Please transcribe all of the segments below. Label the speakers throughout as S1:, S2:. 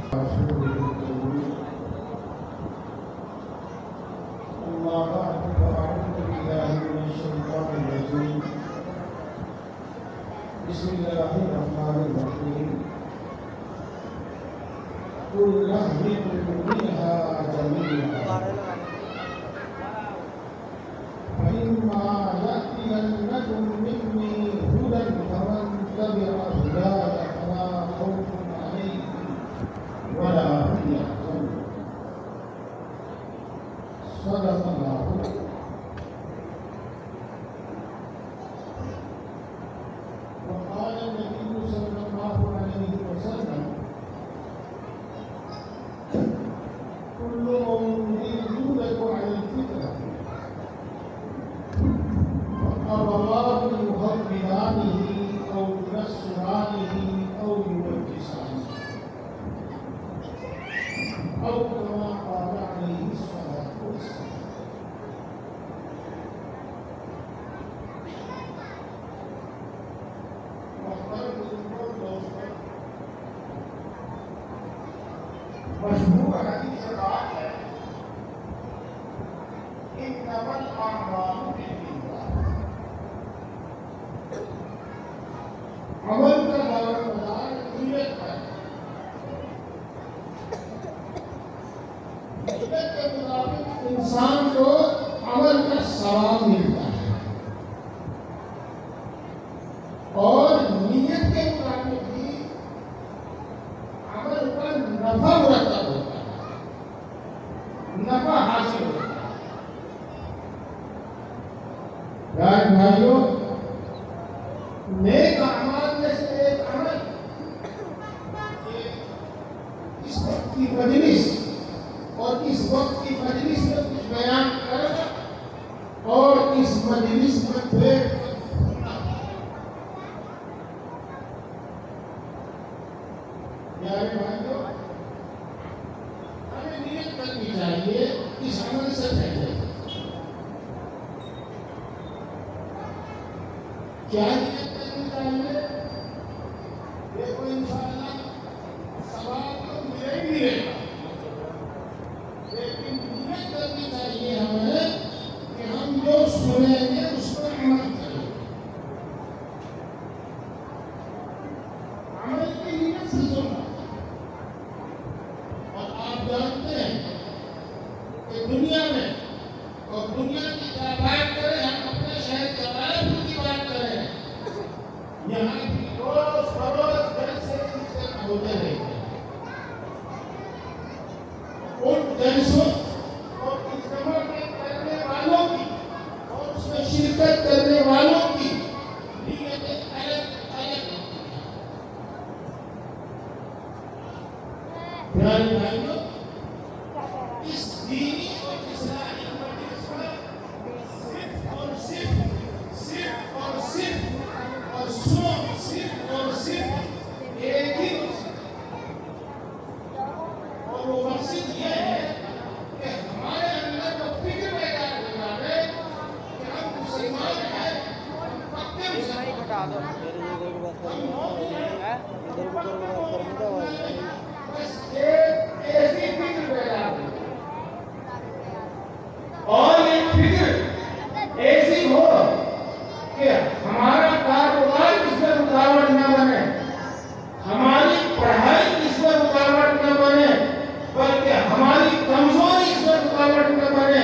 S1: بسم اللہ الرحمن الرحیم قل اهبطوا منها جميعا فإما يأتينكم مني هدى فمن تبع هداي فلا خوف عليهم ولا هم يحزنون صدق اللہ. وقال النبي صلى الله عليه وسلم كل مولود يولد على الفطرة فأبواه يهودانه أو ينصرانه أو يمجسانه أو كما قال عليه الصلاة والسلام. مشہور حدیث سے بات ہے انما الاعمال بالنیات. عمل کا دار و مدار نیت ہے. نیت کے مطابق انسان کو عمل کا ثواب ملتا ہے اور نیت کے مطابق ہی عمل پر نفع مرتب ہوتا ہے, نفع حاصل ہوتا ہے. بھائیوں, نیک اعمال میں سے ایک عمل اس وقت کی مجلس اور اس وقت کی مجلس میں کچھ بیان کرنا اور اس مجلس میں پھر پیارے بھائیوں, ہمیں نیت کرنی چاہیے اس عمل سے پہلے. کیا نیت کرنی چاہیے؟ دیکھو انشاءاللہ ثواب تو ملے ہی ملے گا, لیکن نیت کرنی چاہیے ہمیں کہ ہم جو سنیں گے اس پر عمل کریں. عمل کی نیت سے سننا. اور آپ جانتے ہیں کہ دنیا میں اور دنیا کی کیا بات کریں, ہم اپنے شہر جلال پور کی بات کریں, یہاں کی روز بروز جلسے ہوتے رہتے ہیں. ان جلسوں اور اجتماع میں کرنے والوں کی اور اس میں شرکت کرنے والوں کی نیتیں الگ الگ ہوتی ہیں. پیارے بھائیوں, اس دینی اور اسلامی مجلس میں صرف اور صرف اور صرف ایک ہی مقصد ہے, اور وہ مقصد یہ ہے کہ ہمارے اندر وہ فکر پیدا ہو جائے کہ ہم مسلمان ہیں, ہم پکے مسلمان ہیں. بس ایک ایسی فکر پیدا ہو اور ایک فکر ایسی ہو کہ ہمارا کاروبار اس میں رکاوٹ نہ بنے, ہماری پڑھائی اس میں رکاوٹ نہ بنے, بلکہ ہماری کمزوری اس میں رکاوٹ نہ بنے,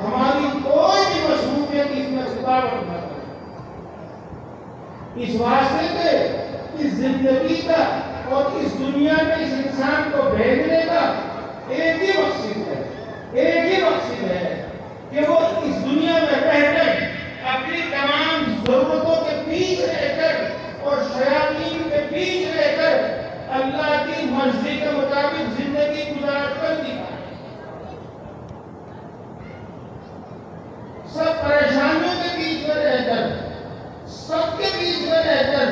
S1: ہماری کوئی بھی مصروفیت اس میں رکاوٹ نہ بنے. اس واسطے کہ اس زندگی کا اور اس دنیا میں اس انسان کو بھیجنے کا ایک ہی مقصد ہے, ایک ہی مقصد ہے کہ وہ اس دنیا میں رہ کر اپنی تمام ضرورتوں کے بیچ رہ کر اور شیاطین کے بیچ رہ کر اللہ کی مرضی کے مطابق زندگی گزار کر دکھائے. سب پریشانیوں کے بیچ میں رہ کر, سب کے بیچ میں رہ کر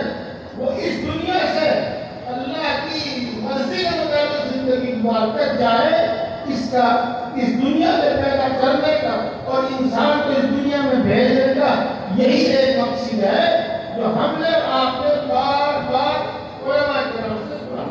S1: وہ اس دنیا سے اللہ کی مرضی کے مطابق زندگی گزار کر جائے. اس دنیا میں پیدا کرنے کا اور انسان کو اس دنیا میں بھیجنے کا یہی ایک مقصد ہے جو ہم نے آپ نے بار بار علماء کرام سے سنا.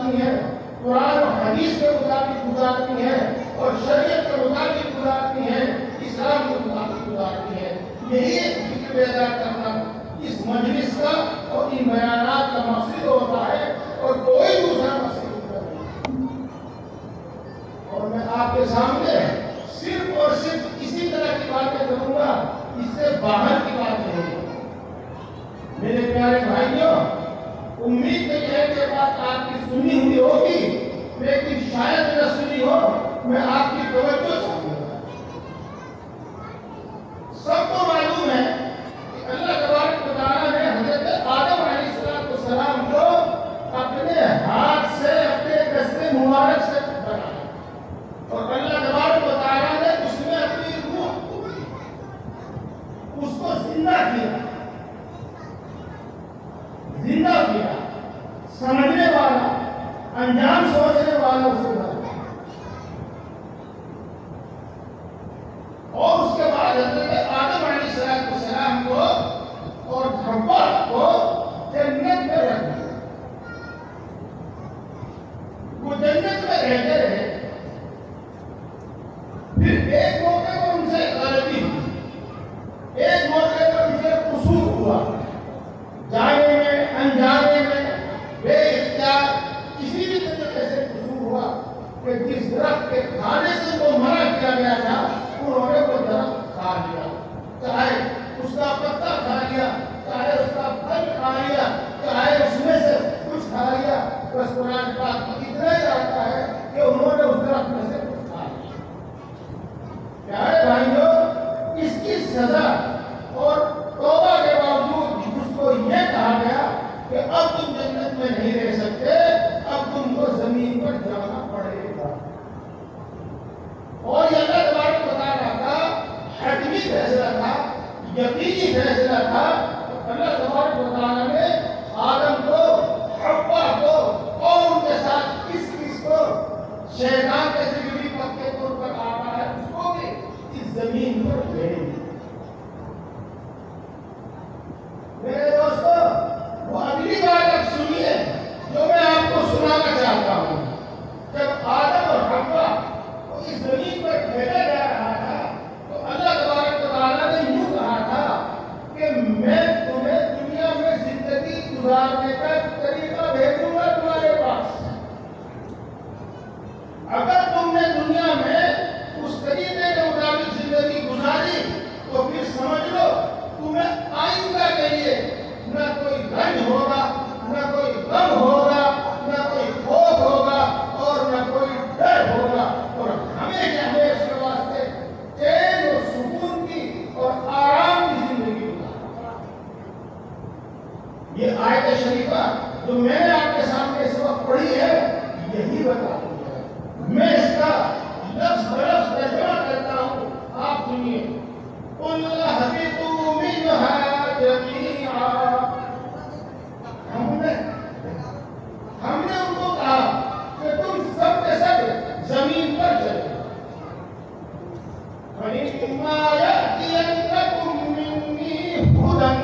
S1: گزارنی ہے، قرآن و حدیث کے مطابق گزارنی ہے، اور شریعت کے مطابق گزارنی ہے، اسلام کے مطابق گزارنی ہے۔ یہی ایک فکر بیدار کرنا اس مجلس کا اور ان بیانات کا مقصد ہوتا ہے، اور کوئی دوسرا مقصد نہیں۔ اور میں آپ کے سامنے صرف اور صرف اسی طرح کی باتیں کروں گا، اس سے باہر کی بات نہیں ہے۔ میرے پیارے بھائیوں، امید نہیں ہے کہ بات آپ کی سنی ہوئی ہوگی، لیکن شاید نہ سنی ہو، میں آپ کی توجہ چاہوں گا۔ سب کو معلوم ہے کہ اللہ تبارک و تعالیٰ نے حضرت آدم علیہ السلام کو اپنے ہاتھ سے، اپنے دست مبارک سے بنایا، اور اللہ تبارک و تعالیٰ نے اس میں اپنی روح، اس کو زندہ کیا، سمجھنے والا، انجام سوچنے والا اسے بنا، اور اس کے بعد حضرت آدم علیہ السلام کو اور حوا کو جنت میں رکھ دیا۔ وہ جنت میں رہتے رہے، پھر ایک موقع پر ان سے غلطی ہوئی، ایک موقع پر ان سے قصور ہوا، جانے میں، انجانے میں، بے اختیار کسی بھی طریقے سے قصور ہوا کہ جس درخت کے کھانے سے وہ منع کیا گیا تھا، انہوں نے وہ درخت کھا لیا، چاہے اس کا پتا کھا لیا، چاہے اس کا پھل کھا لیا، چاہے اس میں سے کچھ کھا لیا۔ بس قرآن پاک میں اتنا ہی آتا ہے کہ انہوں نے اس درخت میں سے کچھ کھا لیا۔ پیارے بھائیوں، اس کی سزا اور توبہ کے باوجود اس کو یہ کہا گیا کہ اب تم جنت میں نہیں رہ سکتے، اب تم کو زمین پر جانا پڑے گا۔ اور یہ اللہ تبارک و تعالیٰ کا حتمی فیصلہ تھا، یقینی فیصلہ تھا۔ اللہ تبارک و تعالیٰ نے آدم کو، حوا کو اور ان کے ساتھ کس کو، شیطان کے ذکری پکے طور پر آتا ہے، اس کو بھی اس زمین پر بھیج دیا۔ میرے دوستو، وہ اگلی بات اب سنیے جو میں آپ کو سنانا چاہتا ہوں۔ جب آدم اور حوا کو اس زمین پر بھیجا جا رہا تھا تو اللہ تبارک و تعالیٰ نے یوں کہا تھا کہ میں تمہیں دنیا میں زندگی گزارنے کا طریقہ بھیجوں گا تمہارے پاس۔ اگر تم نے دنیا میں اس طریقے کے مطابق زندگی گزاری تو پھر سمجھ لو تمہیں آئندہ کے لیے نہ کوئی رنج ہوگا، نہ کوئی غم ہوگا، نہ کوئی خوف ہوگا، اور نہ کوئی ڈر ہوگا، اور ہمیشہ ہمیشہ کے واسطے چین و سکون کی اور آرام کی زندگی گزارا۔ یہ آیت شریفہ جو میں نے آپ کے سامنے اس وقت پڑھی ہے، یہی بتاتی ہے۔ میں اس کا لفظ بلفظ ترجمہ کرتا ہوں، آپ سنیے۔ قُلْ اهْبِطُوا مِنْهَا جَمِيعًا، ہم نے ان کو کہا کہ تم سب کے سب زمین پر چلے۔ فَإِمَّا يَأْتِيَنَّكُم مِّنِّي هُدًى،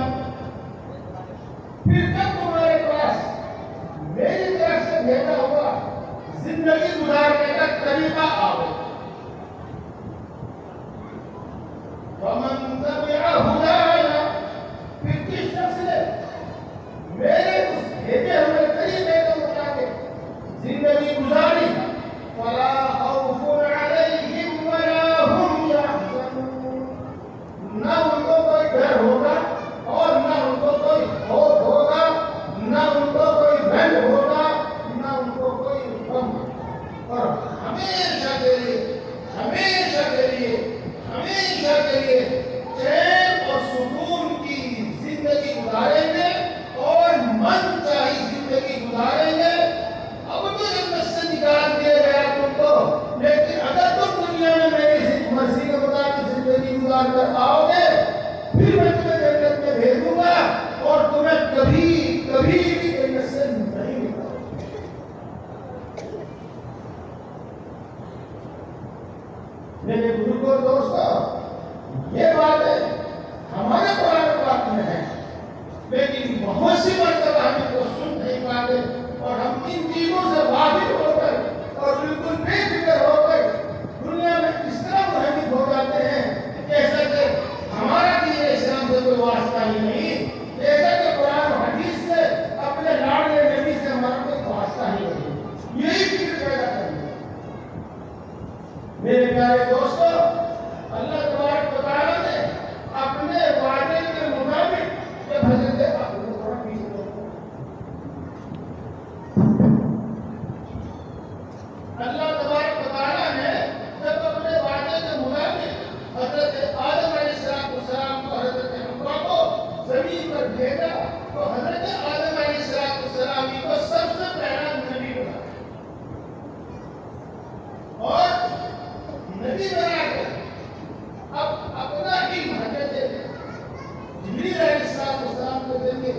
S1: پھر جب تمہارے پاس میری طرف سے بھیجا ہوا زندگی گزارنے کا طریقہ آئے، وَمَن تَبِعَ هُدَايَ، پھر جس شخص نے میرے اس بھیجے ہوئے طریقے کے مطابق زندگی گزاری، فَلَا خَوْفٌ عَلَيْهِمْ وَلَا هُمْ يَحْزَنُونَ، نہ ان کو کوئی ڈر ہوگا اور نہ ان کو کوئی خوف ہوگا، نہ ان کو کوئی بھن ہوگا، نہ ان کو کوئی غم ہوگا، اور ہمیشہ کے لیے، ہمیشہ کے لیے، ہمیشہ کے لیے چین اور سکون کی زندگی گزاریں گے اور من چاہی زندگی گزاریں گے۔ اب تو جنت سے نکال دیا گیا تم کو، لیکن اگر تم دنیا میں میری مرضی کے مطابق زندگی گزار کر آؤ گے، پھر میں تمہیں جنت میں بھیجوں گا اور تمہیں کبھی کبھی بھی جنت سے نہیں نکالوں گا۔ میرے بزرگوں اور دوستوں، یہ باتیں ہمارے قرآن پاک میں ہیں، لیکن بہت سی مرتبہ ہم کو سن نہیں پاتے اور ہم ان چیزوں سے میرے پیارے دوستو، اللہ تبارک و تعالیٰ نے اپنے وعدے کے مطابق جب حضرت اللہ تبارک و تعالیٰ نے جب اپنے وعدے کے مطابق حضرت آدم علیہ السلام کو حضرت حوا کو زمین پر بھیجا تو حضرت آدم علیہ السلام کو سب سے پہلا نبی بنا اور نبی بنا کر اب اپنا ہی حضرت جبریل علیہ السلام کو دے کے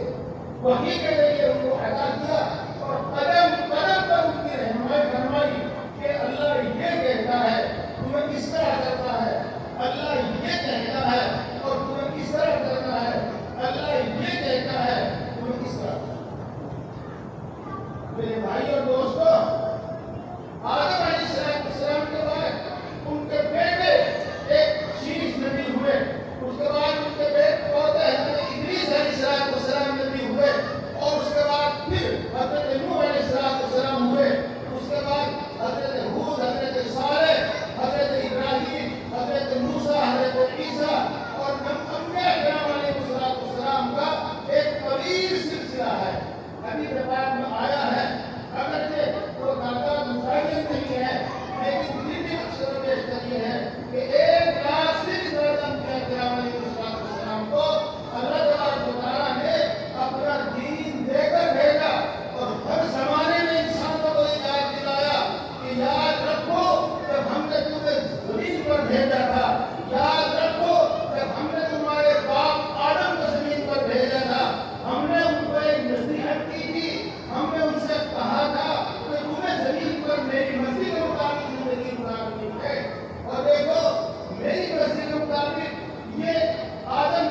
S1: وحی کے ذریعے ان کو عطا کیا اور قدم قدم پر ان کی رہنمائی فرمائی کہ اللہ یہ کہتا ہے تمہیں کس طرح کرنا ہے، اللہ یہ کہتا ہے اور تمہیں کس طرح کرنا ہے، اللہ یہ کہتا ہے تمہیں کس طرح کرنا ہے۔ میرے بھائی اور دوستو، آدم علیہ السلام کے بعد ان کے بیٹے ایک شیش نبی ہوئے، اس کے بعد ان کے بیٹے پوتے حضرت ادریس علیہ السلام نبی ہوئے اور اس کے بعد پھر حضرت نوح علیہ السلام ہوئے، اس کے بعد حضرت ہود، حضرت صالح، حضرت ابراہیم، حضرت موسیٰ، حضرت عیسیٰ اور انبیاء کرام علیہ السلام کا ایک طویل سلسلہ ہے۔ ابھی رواج میں آیا ہے، اگرچہ وہ تعداد متعین نہیں ہے لیکن دینی اکثر پیش کری ہے کہ 1,00,000 سے زیادہ انبیاء کرام علیہ السلام کو اللہ تبارک و تعالیٰ نے اپنا دین دے کر بھیجا اور ہر زمانے میں انسانوں کو یاد دلایا کہ یاد رکھو جب ہم نے تمہیں زمین پر بھیجا تھا، یاد رکھو جب ہم نے تمہارے باپ آدم کو زمین پر بھیجا تھا، ہم نے ان کو ایک نصیحت کی تھی، ہم نے ان سے کہا تھا کہ تمہیں زمین پر میری مرضی کے مطابق زندگی گزارنی ہے اور دیکھو میری مرضی کے مطابق یہ آدم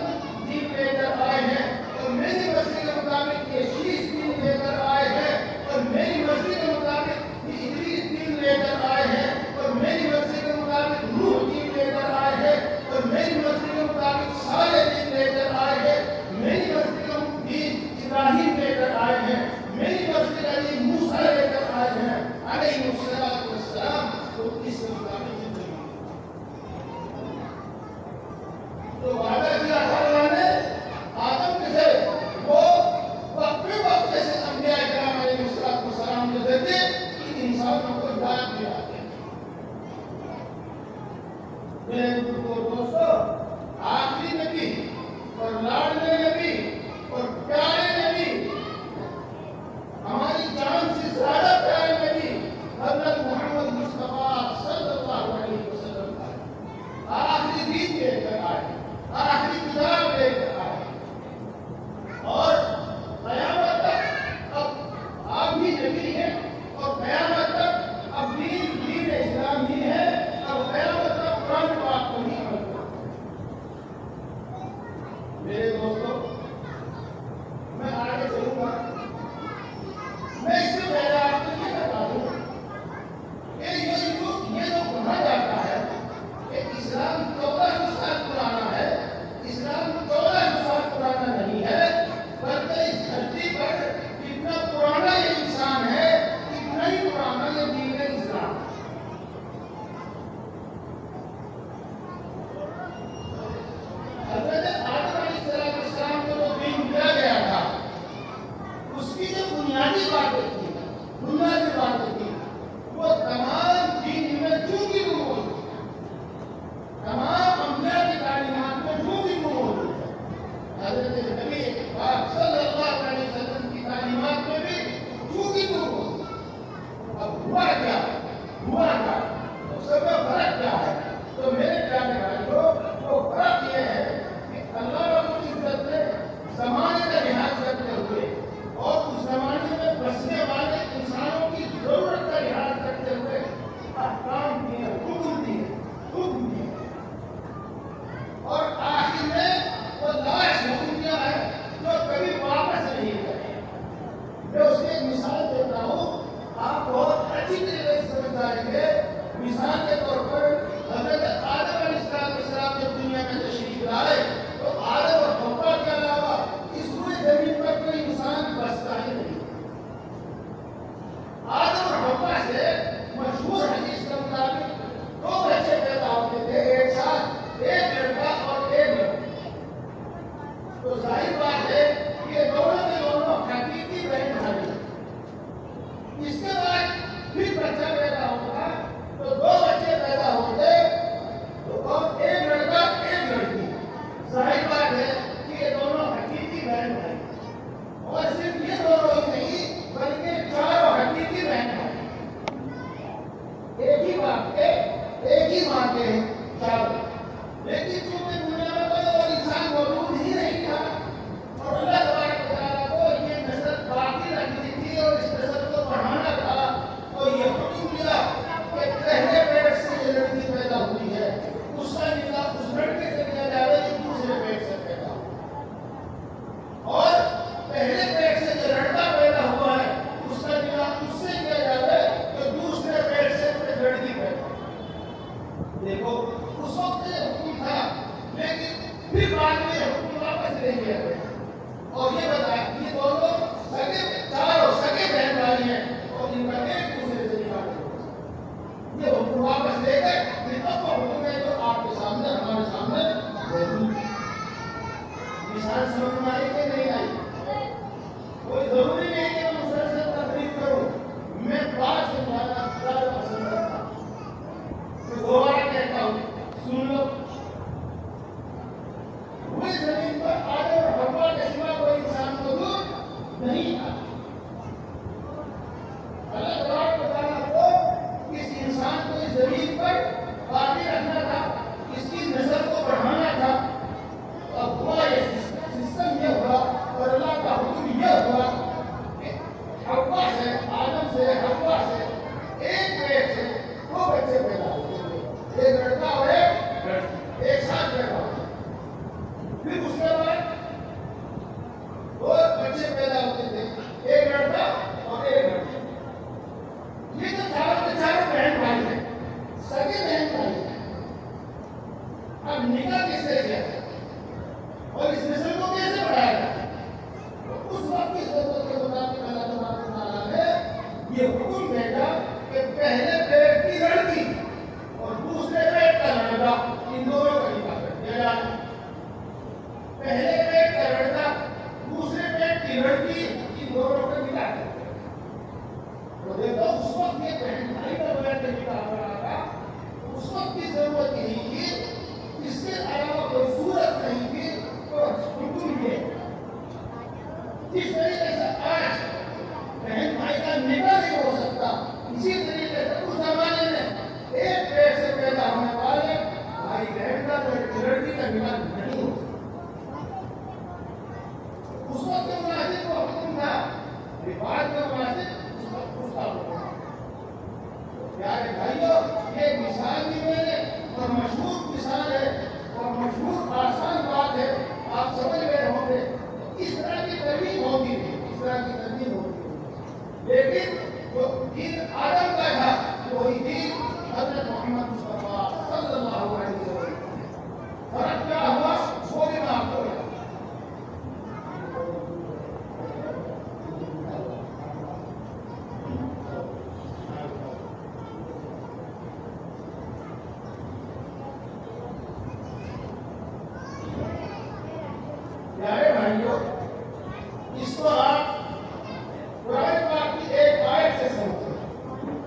S1: دین لے کر آئے ہیں اور میری مرضی کے مطابق یہ شیش دین لے کر آئے ہیں اور میری مرضی کے مطابق یہ ادریس دین لے کر آئے ہیں اور میری مرضی کے مطابق نوح دین لے کر آئے ہیں اور میری مرضی کے مطابق صالح دین لے کر آئے ہیں، میری مرضی کا دین ابراہیم لے کر آئے ہیں، میری مرضی کا دین موسیٰ لے کر آئے ہیں علیہ السلام تو اس کے مطابق زندگی تو وعدہ کیا اللہ نے آدم کے سے وہ وقفے وقفے سے انبیاء کرام علیہ السلام کو دیتے کہ انسانوں کو ہدایت دلاتے ہیں۔ میرے دوستو، آخری نبی اور لاڈلے نبی اور پیارے نبی، ہماری جان سے زیادہ پیارے نبی حضرت محمد مصطفیٰ صلی اللہ علیہ وسلم کا آخری دین لے کر آئے، آخری کتاب لے کر آئے اور قیامت تک اب آپ بھی نبی ہیں اور قیامت تک اب دین اسلام ہی ہے، اب قیامت تک قرآن پاک کو ہی عمل کرو۔ میرے دوستو، میں آگے چلوں گا، میں اس سے پہلے آپ کو یہ بتا دوں کہ یہ جو کہا جاتا ہے کہ اسلام 1400 سال پرانا ہے، اسلام 1400 سال پرانا نہیں ہے، بلکہ اس دھرتی پر جتنا پرانا یہ انسان ہے اتنا ہی پرانا یہ دین اسلام ہے۔ حضرت آدم علیہ السلام کو جو دین دیا گیا تھا اس کی جو بنیادی باتیں تھی، وہ تمام دین میں چونکہ وہ موجود ہے، تمام انبیاء کی تعلیمات میں چونکہ وہ موجود ہے، حضرت نبی پاک صلی اللہ علیہ وسلم کی تعلیمات میں بھی چونکہ وہ موجود ہے۔ اب ہوا کیا سب میں فرق کیا ہے؟ تو میرے پیارے بھائیوں، وہ فرق یہ ہے کہ اللہ رب العزت نے زمانے کا لحاظ کرتے ہوئے اور اس زمانے میں بسنے والے انسانوں کی ضرورت کا لحاظ کرتے ہوئے احکام دیے، حکم دیے اور آخر میں وہ لاش حکم دیا ہے جو کبھی واپس نہیں کرے۔ میں اس کی ایک مثال دیتا ہوں، آپ بہت اچھی طریقے سے سمجھ جائیں گے۔ مثال کے طور پر اس کے بعد پھر بچہ پیدا ہوگا تو 2 بچے پیدا ہوتے تو ایک لڑکا ایک لڑکی. ظاہر بات ہے کہ یہ دونوں حقیقی بہن بھائی، اور صرف یہ دونوں ہی نہیں بلکہ 4 حقیقی بہن بھائی. ایک ہی باپ کے ایک ہی ماں کے 4. لیکن چونکہ دنیا میں کوئی اور انسان موجود ہی نہیں تھا اور اللہ تبارک و تعالیٰ کو یہ نسل باقی رکھنی تھی اور اس نسل کو بڑھانا تھا، تو یہ حکم دیا کہ پہلے پیٹ سے جو لڑکی پیدا ہوئی ہے اس کا نکاح اس لڑکے سے کیا جائے جو دوسرے پیٹ سے پیدا ہوا، اور پہلے پیٹ سے جو لڑکا پیدا ہوا ہے اس کا نکاح اس سے کیا جائے جو دوسرے پیٹ سے لڑکی پیدا ہوا. دیکھو اس وقت یہ حکم تھا، لیکن پھر بعد میں یہ حکم واپس لے لیا گیا اور یہ بتایا کہ یہ دونوں چاروں سگے بہن بھائی ہیں اور ان کا ایک دوسرے سے نکاح نہیں ہو سکتا. یہ حکم واپس لے گئے. پھر اب وہ حکم ہے جو آپ کے سامنے ہمارے سامنے موجود ہے. مثال سمجھ میں آئی کہ نہیں آئی؟ کوئی ضروری نہیں کہ میں مسلسل تقریر کروں، میں بات سمجھانا زیادہ پسند کرتا ہوں. دوبارہ کہتا ہوں، سن لو. پوری زمین پر آدم اور حوا کے سوا کوئی انسان موجود نہیں تھا. اللہ تبارک و تعالیٰ کو اس انسان کو اس زمین پر باقی رکھنا تھا، اس کی نسل کو بڑھانا تھا. اب ہوا یہ سسٹم یہ ہوا اور اللہ کا حکم یہ ہوا کہ حوا سے آدم سے حوا سے ایک پیٹ سے 2 بچے پیدا ہوئے، ایک لڑکا اور ایک لڑکی ایک ساتھ پیدا ہوئے. پھر اس کے بعد 2 بچے پیدا ہوتے تھے، ایک لڑکا اور ایک لڑکی. یہ تو چاروں کے چاروں بہن بھائی ہیں، سگے بہن بھائی ہیں. اب نکاح کس سے کیا جائے اور اس نسل کو کیسے بڑھایا جائے؟ اس وقت کی ضرورت کے مطابق اللہ تبارک و تعالیٰ نے یہ حکم بھیجا کہ پہلے پیٹ کی لڑکی اور دوسرے پیٹ کا لڑکا، ان دونوں کا نکاح کر دیا جائے. پہلے پیٹ کا لڑکا دوسرے پیٹ کی لڑکی، ان دونوں کا نکاح کر دیا. تو دیکھو اس وقت یہ بہن بھائی کا بیٹھ کے نکاح ہو رہا تھا، اس وقت کی ضرورت نہیں تھی، اس کے علاوہ کوئی صورت نہیں تھی. تو حکم یہ جس طریقے سے آج بہن بھائی کا نکاح نہیں ہو سکتا، اسی طریقے سے اس زمانے میں ایک پیٹ سے پیدا ہونے والے بھائی بہن کا لڑکی کا نکاح نہیں ہو سکتا. اس وقت کے مناسب کو حکم تھا، بعد میں مناسب اس وقت اس کا حکم تھا. پیارے بھائیوں، یہ مثال بھی میں نے اور مشہور مثال ہے اور مشہور آسان بات ہے، آپ سمجھ گئے ہوں گے. اس طرح کی ترمیم ہوتی تھی، اس طرح کی ترمیم ہوتی تھی، لیکن جو دین آدم کا تھا وہی دین حضرت محمد مصطفیٰ صلی اللہ علیہ وسلم. فرق کیا ہوا وہ بھی میں آپ کو بتاؤں. پیارے بھائیوں، اس کو آپ قرآن پاک کی ایک آیت سے سمجھیں.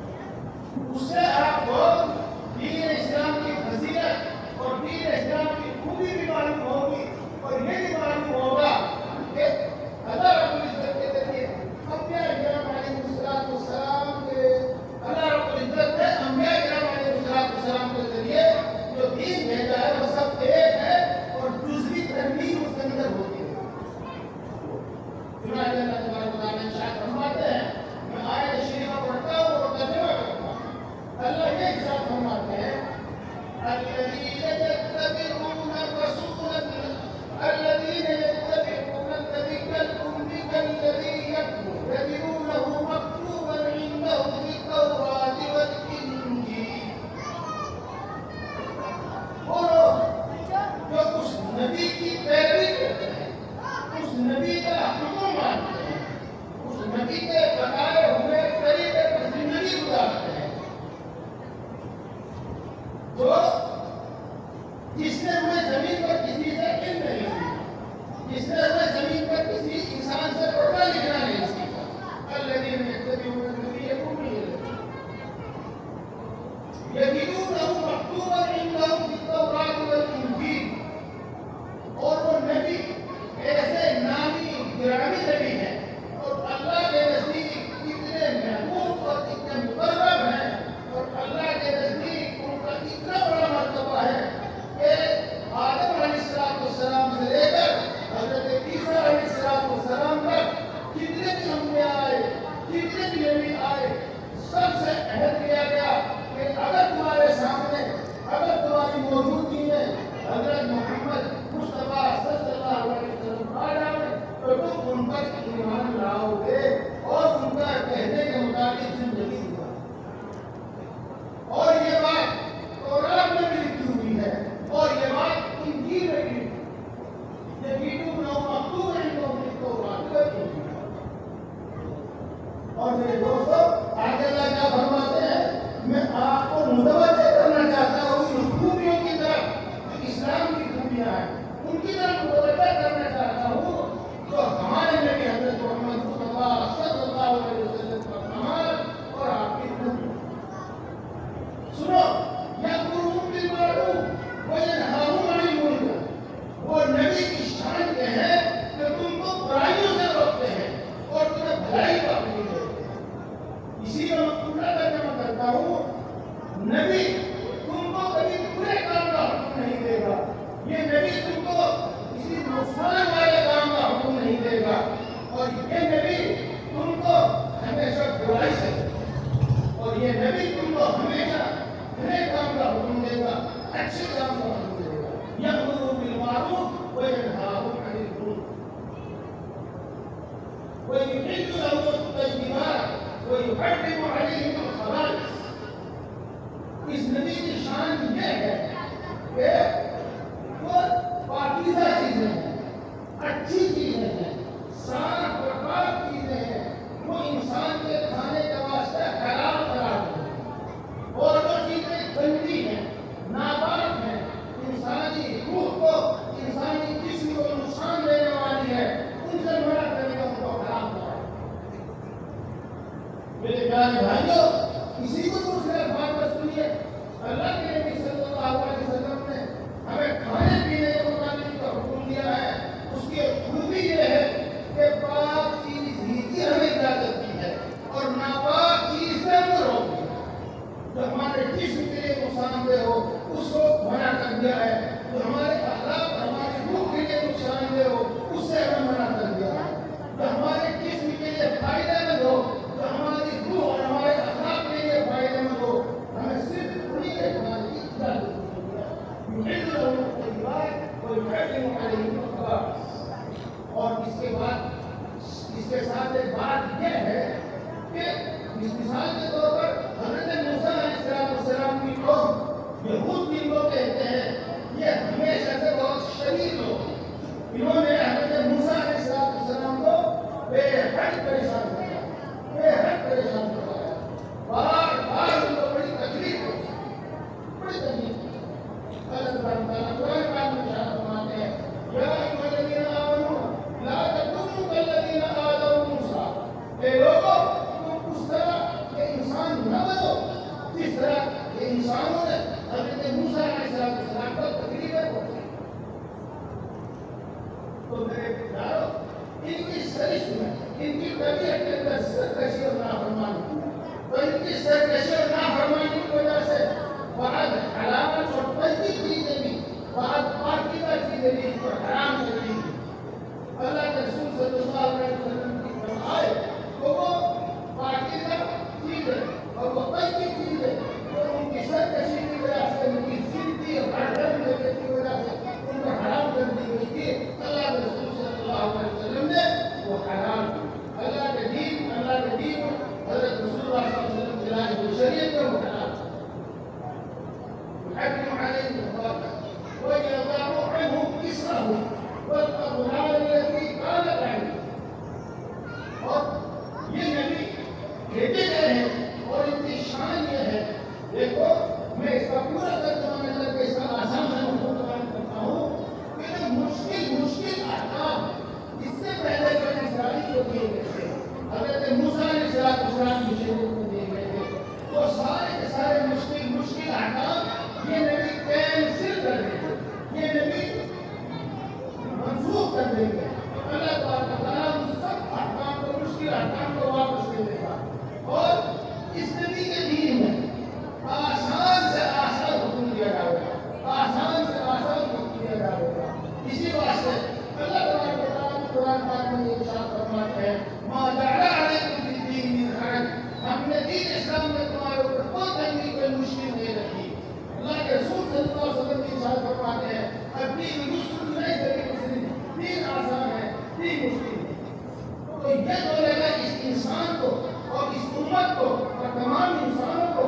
S1: نبی تم کو کبھی برے کام کا حکم نہیں دے گا، یہ نبی تم کو کسی نقصان والے کام کا حکم نہیں دے گا، اور یہ نبی تم کو ہمیشہ برائی سے، اور یہ نبی تم کو ہمیشہ بھلے کام کا حکم دے گا، اچھے کام کا حکم دے گا، یأمر بالمعروف وینہی عن المنکر ویحل لهم الطیبات ویحرم علیہم الخبائث۔ اس نبی کی شان یہ ہے کہ وہ پاکیزہ چیزیں ہیں، اچھی چیزیں ہیں، صاف اور پاک چیزیں ہیں، وہ انسان کے کھانے کے واسطے حلال قرار ہیں، اور وہ چیزیں گندی ہیں، ناپاک ہیں، انسانی روح کو، انسانی جسم کو نقصان دینے والی ہے، ان سے منع کرنے کا ان کو حرام قرار ہے۔ میرے پیارے بھائیوں، اسی کو دوسرے الفاظ میں سنیے، اللہ کے نبی صلی اللہ علیہ وسلم نے ہمیں کھانے پینے کے متعلق کا حکم دیا ہے۔ اس کی خوبی یہ ہے کہ پاک چیز ہی کی ہمیں اجازت دی ہے اور ناپاک چیز سے ہمیں روک دیا ہے۔ جو ہمارے جسم کے لیے نقصان دہ ہو اس کو منع کر دیا ہے، جو ہمارے اخلاق ہماری روح کے لیے نقصان دہ ہو اس سے ہمیں منع کر دیا ہے، جو ہمارے جسم کے لیے فائدہ مند ہو، جو ہماری روح اور ہمارے اخلاق کے لیے فائدہ مند ہو، ہمیں صرف انہیں کے کھانے کی اجازت دی ہے۔ یحل لهم الطیبات ویحرم علیہم الخبائث۔ اور اس کے بعد اس کے ساتھ ایک بات یہ ہے کہ اس مثال کے طور پر حضرت موسیٰ علیہ السلام کی قوم، یہود جن کو کہتے ہیں، یہ ہمیشہ سے بہت شدید لوگ ہیں۔ انہوں نے حضرت موسیٰ علیہ السلام کو بے حد پریشان کیا، بے حد پریشان کرایا، بار بار ان کو بڑی تکلیف ہوئی، بڑی تکلیف ہوئی۔ اللہ تعالیٰ قرآن پاک میں ارشاد فرماتے ہیں، یا ایھا الذین آمنوا لا تکونوا کالذین آذوا موسیٰ، اے لوگو تم اس طرح کے انسان نہ بنو جس طرح کے انسانوں نے حضرت موسیٰ علیہ السلام کو تکلیفیں پہنچائی۔ تو میرے پیارو، ان کی سرشت میں، ان کی طبیعت کے اندر سرکشی اور نافرمانی، تو ان کی سرکشی اور نافرمانی کی وجہ سے بعض حلال اور طیب چیزیں بھی، بعض پاکیزہ چیزیں بھی ان کو حرام کر دی۔ اللہ کے رسول صلی اللہ علیہ وسلم کی فرمائے تو وہ پاکیزہ چیزیں اور وہ طیب چیزیں جو ان کی سرکشی کی وجہ سے، ان کی زندگی اور ہرگم کی وجہ سے ان کو حرام کر دی گئی تھی، اللہ کے رسول صلی اللہ علیہ وسلم نے وہ حرام کی۔ اللہ کے دین حضرت رسول اللہ صلی اللہ علیہ وسلم کی لائی ہوئی شریعت کو حرام کی۔ يحرم عليهم الخبائث ويضع عنهم إصرهم والأغلال التي كانت عليهم۔ اور یہ نبی بھیجے گئے ہیں اور ان کی شان یہ ہے، دیکھو میں اس کا پورا ترجمہ میں کر کے اس کا آسان سے مفہوم بیان کرتا ہوں کہ جو مشکل احکام اس سے پہلے جو اسرائیل کو دیے گئے تھے، حضرت موسیٰ علیہ السلام کی شریعت میں دیے گئے تھے، وہ سارے کے سارے مشکل احکام یہ نبی کینسل کر دیں گے، یہ نبی منسوخ کر دیں گے۔ اللہ تعالیٰ ان سب احکام کو، مشکل احکام کو واپس لے لے گا، اور اس نبی کے دین میں آسان سے آسان حکم دیا جائے گا، آسان سے آسان حکم دیا جائے گا۔ اسی واسطے اللہ تعالیٰ قرآن پاک میں یہ ارشاد فرماتے ہیں، ما جعل علیکم فی الدین من حرج، ہم نے دین اسلام میں تمہارے اوپر کوئی تنگی، کوئی مشکل نہیں رکھی۔ اللہ کے رسول صلی اللہ علیہ وسلم کی ارشاد فرماتے ہیں، الدین یسر لیس بعسر، دین آسان ہے، دین مشکل ہے۔ تو یہ بولے گا اس انسان کو اور اس امت کو اور تمام انسانوں کو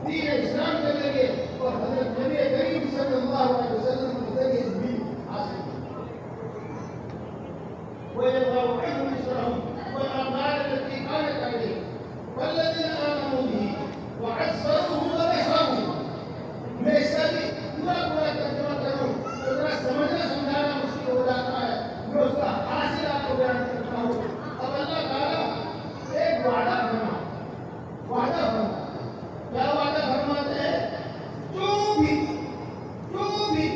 S1: دین اسلام کے ذریعے اور حضرت نبی کریم صلی اللہ علیہ وسلم کے ذریعے دین حاصل کی۔ وَيَضَعُ عَنْهُمْ إِصْرَهُمْ وَالْأَغْلَالَ الَّتِي كَانَتْ عَلَيْهِمْ وَالَّذِينَ آمَنُوا بِهِ وَعَزَّرُوهُ وَنَصَرُوهُ۔ میں اس کا بھی پورا ترجمہ کروں تو ذرا سمجھنا مشکل ہو جاتا ہے، میں اس کا حاصل آپ کو بیان کرتا ہوں۔ اب اللہ تعالیٰ ایک وعدہ فرماتا، کیا وعدہ فرماتے ہیں؟ جو بھی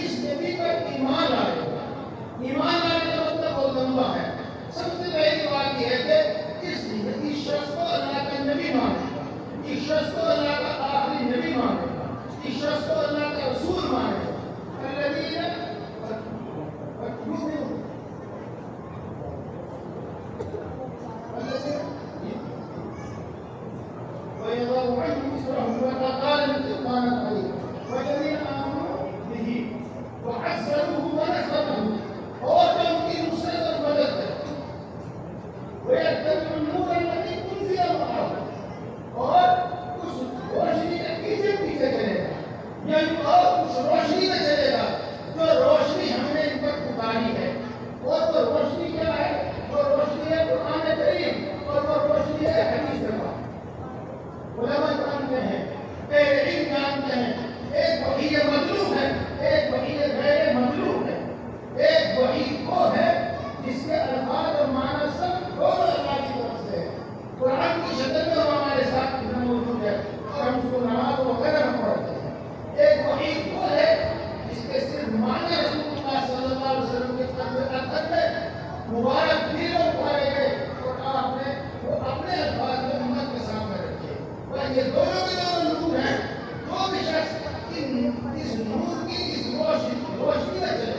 S1: اس نبی پر ایمان لائے گا، ایمان لانے کا مطلب بہت لمبا ہے۔ سب سے پہلی بات یہ ہے کہ اس شخص کو اللہ کا نبی مانے گا، اس شخص کو اللہ کا آخری اس شخص کو اللہ کا رسول مانے الذین ويضع عنهم إصرهم وقال الإقامة عليه والذين آمنوا به وعزروه ونصروه ووجهوا في نصرة مدده ويتبعوا النور الذي أنزل معه اور اس روشنی کا پیچھے پیچھے چلے گا یعنی اس روشنی میں چلے گا جو روشنی ہم نے ان پر پکاری ہے اور وہ روشنی کیا ہے وہ روشنی ہے قرآن کریم اور وہ روشنی ہے حدیث پاک علماء جانتے ہیں پہلے علم جانتے ہیں ایک وحی مطلوب ہے ایک وحی غیر مطلوب ہے ایک وحی وہ ہے جس کے الفاظ اور معنی سب دونوں اللہ کی طرف سے ہے قرآن کی شکل میں وہ ہمارے ساتھ موجود ہے اور ہم اس کو نماز وغیرہ میں پڑھتے ہیں ایک وحی وہ ہے جس کے صرف معنی رسول اللہ صلی اللہ علیہ وسلم کے قدر میں مبارک دلوں اتارے گئے اور آپ نے وہ اپنے الفاظ میں امت کے سامنے رکھے اور یہ دونوں کے دونوں نور ہیں جو بھی شخص اس نور کی اس روشنی میں چلے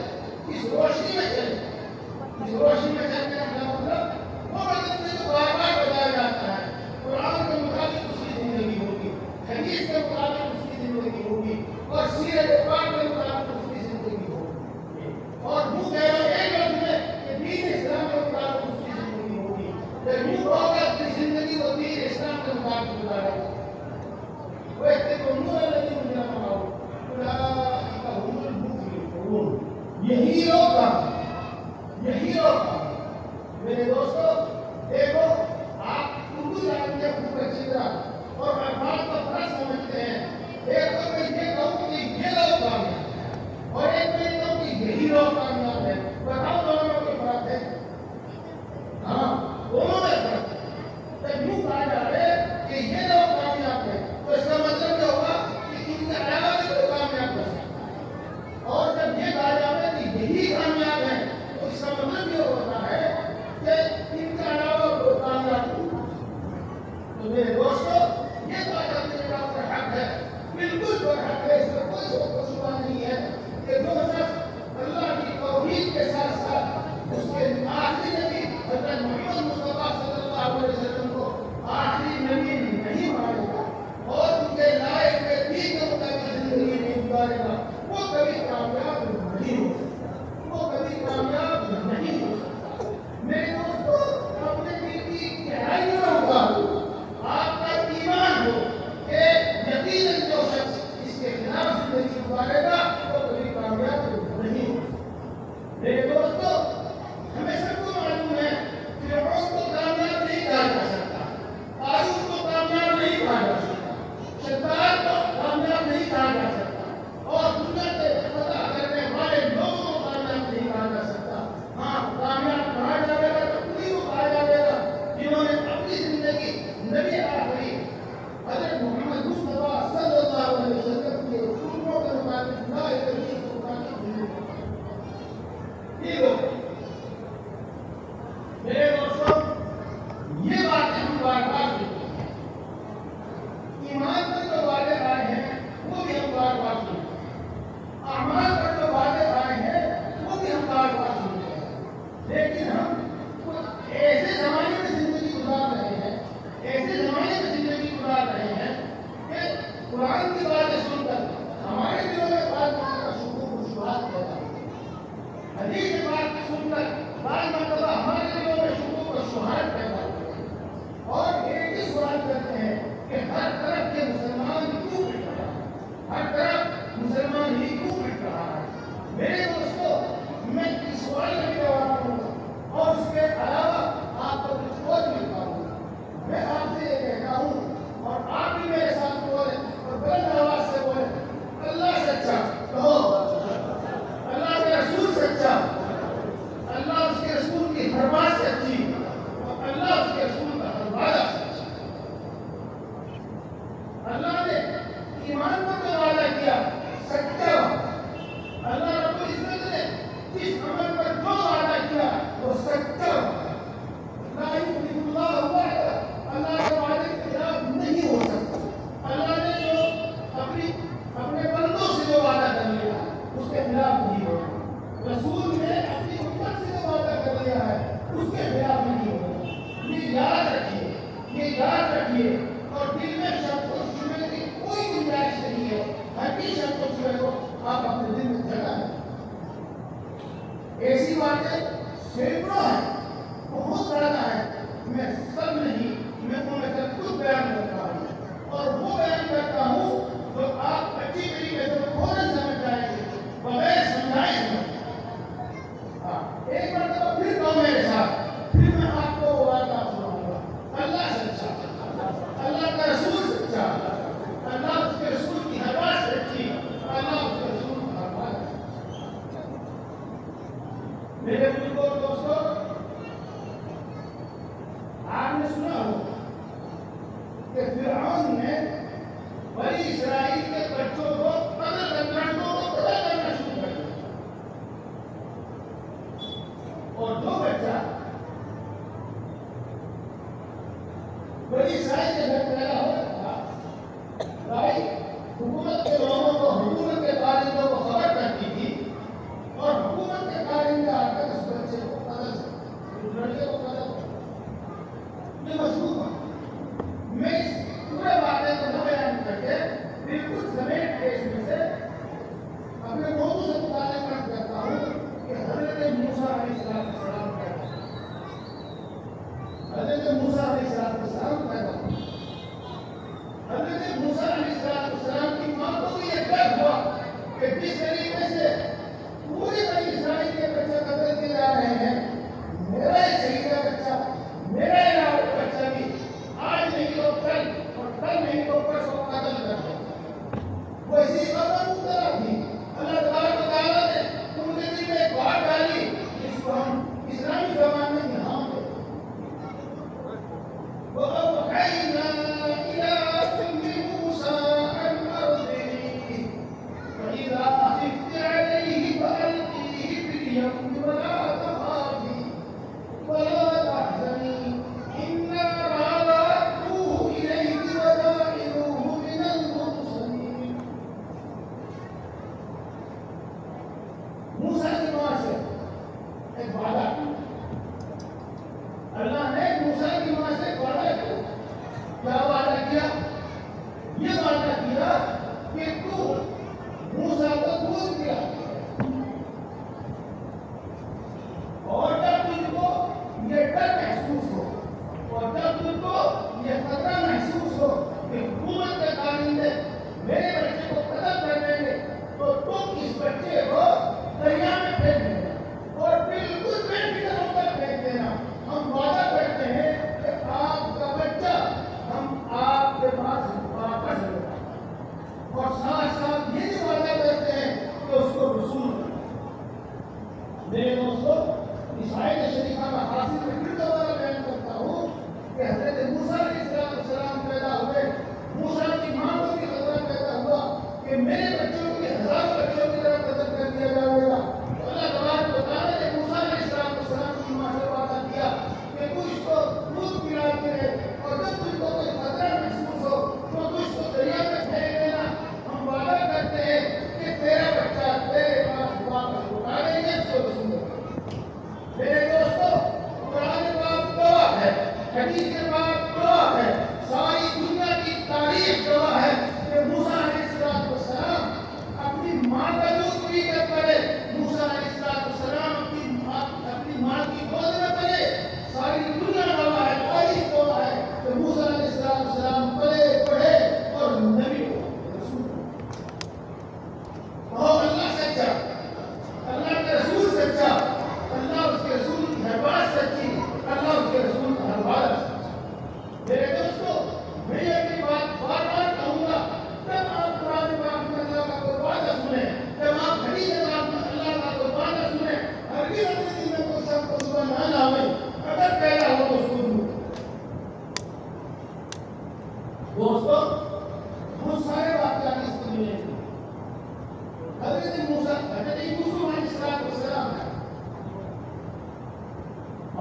S1: اس روشنی میں چلے اس روشنی میں چلنے کا مطلب وہ مطلب جو بار بار بتایا جاتا ہے قرآن کے مطابق اس کی زندگی ہوگی حدیث کے مطابق اس کی زندگی ہوگی اور سیرت پاک کے مطابق اس کی زندگی ہوگی اور وہ کہہ رہا ہے ایک لفظ میں کہ دین اسلام کے مطابق اس کی زندگی ہوگی لیکن وہ ہوگا اپنی زندگی وہ دین اسلام کے مطابق گزارے گا وہ اتقوا النور الذی انزل معه اولئک هم المفلحون یہی ہوگا میرے دوستو دیکھو آپ اردو جانتے ہیں خوب اچھی طرح اور الفاظ کا فرق سمجھتے ہیں ایک تو میں یہ کہوں کہ یہ لوگ کامیاب ہیں اور ایک میں یہ کہوں کہ یہی لوگ کامیاب ہیں بتاؤ دونوں میں فرق ہے ہاں دونوں میں فرق ہے جب یوں کہا جا رہا ہے کہ یہ لوگ کامیاب ہیں تو اس کا مطلب یہ ہوگا کہ ان کے علاوہ بھی کوئی کامیاب ہو سکتا ہے اور جب یہ کہا جا رہا ہے کہ یہی کامیاب ہے تو اس کا مطلب یہ ہوتا ہے کہ ان کے علاوہ کوئی کامیاب نہیں تو میرے دوستو یہ بات اپنے آپ پر حق ہے بالکل پر حق ہے اس میں کوئی شک و شبہ نہیں ہے کہ جو شخص اللہ کی توحید کے ساتھ ساتھ اس کے آخری نبی حضرت محمد مصطفیٰ صلی اللہ علیہ وسلم کو آخری نبی نہیں مانے گا اور ان کے لائق کے دین کے مطابق زندگی نہیں گزارے گا وہ کبھی کامیاب نہیں ہو سکتا وہ کبھی کامیاب نہیں ہو سکتا میرے دوستو اپنے دل کی گہرائیوں میں اتارو آپ کا ایمان ہو کہ یقیناً جو شخص اس کے خلاف زندگی گزارے گا وہ کبھی کامیاب نہیں ہو سکتا میرے دوستو ہمیں سب کو معلوم ہے فرعون کو کامیاب نہیں کہا جا سکتا قارون کو کامیاب نہیں کہا جا سکتا شداد کو کامیاب نہیں کہا جا سکتا اور دنیا کے فتح کرنے والے لوگوں کو کامیاب نہیں کہا جا سکتا ہاں کامیاب کہا جائے گا تو انہیں کو کہا جائے گا جنہوں نے اپنی زندگی نبی آخری حضرت محمد مصطفیٰ صلی اللہ علیہ وسلم کے اصولوں کے مطابق لا الہ الا اللہ کی زندگی یہ لوگ میرے دوستوں یہ باتیں ہم بار بار سنتے ہیں ایمان پر جو وعدے آئے ہیں وہ بھی ہم بار بار سنتے ہیں اعمال پر جو وعدے آئے ہیں وہ بھی ہم بار بار سنتے ہیں لیکن ہم ایسے زمانے میں زندگی گزار رہے ہیں ایسے زمانے میں زندگی گزار رہے ہیں کہ قرآن کی باتیں سن کر ہمارے دلوں میں بعض مرتبہ شکوک و شبہات پیدا ہوتے ہیں حدیث کی بات سن کر بعض مرتبہ ہمارے دلوں میں شکوک و شبہات پیدا ہوتے ہیں اور ایک ہی سوال کرتے ہیں کہ ہر طرف کے مسلمان کیوں پھٹ رہا ہے ہر طرف مسلمان ہی کیوں پھٹ رہا ہے میرے دوستو میں اس سوال کا بھی جواب دوں گا اور اس کے علاوہ آپ کو کچھ اور بھی بتاؤں گا میں آپ سے یہ کہتا ہوں اور آپ بھی میرے ساتھ بولیں اور بلند آواز سے بولیں اللہ سچا کہو اللہ کے رسول سچا اللہ اس کے رسول کی ہر بات سچی اور اللہ اس کے رسول کا ہر وعدہ سچا اللہ نے ایمان پر جو وعدہ کیا سچا اللہ رب العزت نے جس عمل پر جو وعدہ کیا وہ سچا لا یخلف اللہ وعدہ اللہ کے وعدے کے خلاف نہیں ہو سکتا اللہ نے جو اپنے باتیں سینکڑوں ہیں، بہت زیادہ ہے، میں سب نہیں، میں ان میں سے کچھ بیان کرتا ہوں اور وہ بیان کرتا ہوں جو آپ اچھی طریقے سے فوراً سمجھ جائیں گے بغیر سمجھائے سمجھ۔ ایک مرتبہ پھر کہو میرے ساتھ، پھر میں آپ کو واقعہ سناؤں گا۔ اللہ سچا، اللہ کا رسول سچا، اللہ اس کے رسول کی ہر بات سچی، اللہ اس کے رسول کی ہر بات سچی۔ میرے بزرگوں اور دوستوں، آپ نے سنا ہو کہ فرعون نے بنی اسرائیل کے بچوں کو قتل کرنا شروع کر دیا، اور جو بچہ بنی اسرائیل کے گھر پیدا ہوتا تھا، بھائی حکومت کے لوگوں کو، حکومت کے کارندوں کو خبر کرتی تھی، اور حکومت کے کارندے آ کر اس بچے کو قتل کرتے، اس لڑکے کو قتل کرتے۔ یہ مشہور بات، میں اس پورے واقعے کو نہ بیان کر کے بالکل سمیٹ کے اس میں سے اپنے موضوع سے متعلق کرتا ہوں کہ حضرت موسیٰ علیہ السلام کیا تھا۔ حضرت موسیٰ علیہ السلام پیدا ہوئے۔ حضرت موسیٰ علیہ السلام کی ماں کو بھی یہ ڈر ہوا کہ جس طریقے سے پورے بنی اسرائیل کے بچے قتل کیے جا رہے ہیں، میرا ایک شہیدہ بچہ، میرا علاوہ بچہ بھی آج نہیں تو کل، اور کل نہیں تو پرسوں قتل کر دیا۔ وہ اسی خبر مبتلا تھی۔ اللہ تبارک و تعالیٰ نے ان کے دل میں ایک بات ڈالی جس کو ہم اسلامی زبان میں الہام کہتے ہیں۔ وَأَوْحَيْنَا إِلَىٰ أُمِّ مُوسَىٰ أَنْ أَرْضِعِيهِ فَإِذَا خِفْتِ عَلَيْهِ فَأَلْقِيهِ فِي الْيَمِّ وَلَا تَخَافِي وَلَا تَحْزَنِي إِنَّا رَادُوهُ إِلَيْكِ وَجَاعِلُوهُ مِنَ الْمُرْسَلِينَ۔ موسیٰ کی ماں سے ایک وعدہ کیا، اللہ نے موسیٰ کی ماں سے ایک وعدہ کیا۔ کیا وعدہ کیا؟ یہ وعدہ کیا کہ تو موسیٰ کو دودھ پلا، اور جب تجھ کو یہ ڈر محسوس ہو، اور جب تجھ کو یہ خطرہ محسوس ہو کہ حکومت کے کارندے میرے بچے کو قتل کر دیں گے، تو تم اس بچے کو دریا میں پھینک دینا، اور بالکل بے فکر ہو کر پھینک دینا۔ ہم وعدہ کرتے ہیں کہ آپ کا بچہ ہم آپ کے پاس واپس لے جائیں گے، اور ساتھ ساتھ یہ بھی وعدہ کرتے ہیں کہ اس کو رسول بنائیں۔ میرے دوستو، اس آیت شریفہ کا حاصل میں پھر دوبارہ بیان کرتا ہوں کہ حضرت موسیٰ علیہ السلام پیدا ہوئے، موسیٰ کی ماں کو بھی خطرہ پیدا ہوا کہ میرے بچوں کی ہزاروں بچوں کی طرح قتل کر دیا جائے گا۔ تو اللہ تبارک و تعالیٰ نے موسیٰ علیہ السلام کی ماں سے وعدہ کیا کہ تو اس کو دودھ پلاتے رہے، اور جب تجھ کو کوئی خطرہ محسوس ہو تو تو اس کو دریا میں پھینک دینا۔ ہم وعدہ کرتے ہیں کہ تیرا بچہ تیرے پاس واپس لوٹا دیں گے، اس کو رسول بنائیں گے۔ میرے دوستو، قرآن پاک گواہ ہے، حدیث پاک گواہ ہے، ساری دنیا کی تاریخ گواہ ہے کہ موسیٰ علیہ السلام اپنی ماں کا دودھ پی کر پڑے، موسیٰ علیہ السلام اپنی ماں کی گود میں پلے۔ ساری دنیا گواہ ہے، تاریخ گواہ ہے کہ موسیٰ علیہ السلام پلے پڑھے اور نبی ہو، رسول ہو۔ کہو اللہ سچا، اللہ کے رسول سچا، اللہ اس کے رسول کی ہر بات سچی، اللہ اس کے رسول کی ہر بات سچی۔ میرے دوستو، میں یہ اپنی بات بار بار کہوں گا، جب آپ قرآن پاک میں اللہ کا کوئی وعدہ سنیں، جب آپ حدیث پاک میں اللہ کا کوئی وعدہ سنیں، ہرگز اپنے دل میں کوئی شک و شبہ نہ لاویں، اگر پیدا ہو تو اس کو دور۔ دوستو، بہت سارے واقعات اس دنیا میں ہیں۔ حضرت یوسف علیہ السلام ہے،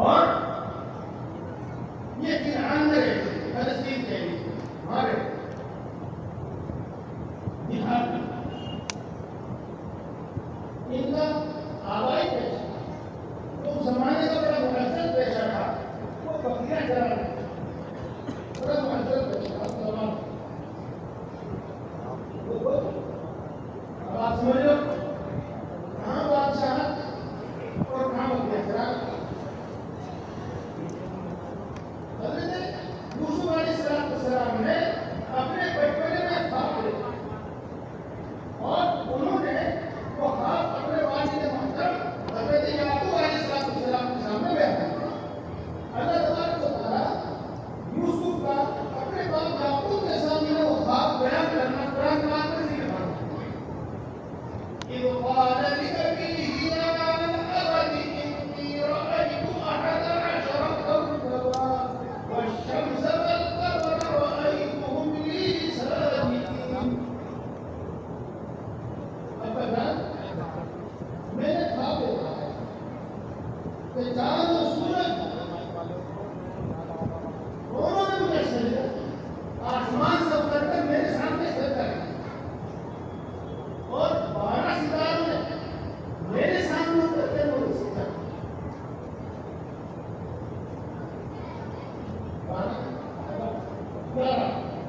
S1: اور یہ کنعان میں رہتے تھے، فلسطین کے لیے ہمارے بہار میں۔ ان کا آبائی پیشہ، تو زمانے کا بڑا مقدس پیشہ تھا، وہ بکریاں چرا رہے تھے، بڑا مقدس پیشہ تھا زمانے۔ آپ سمجھ لو، کہاں بادشاہ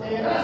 S1: 13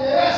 S1: 13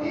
S1: 3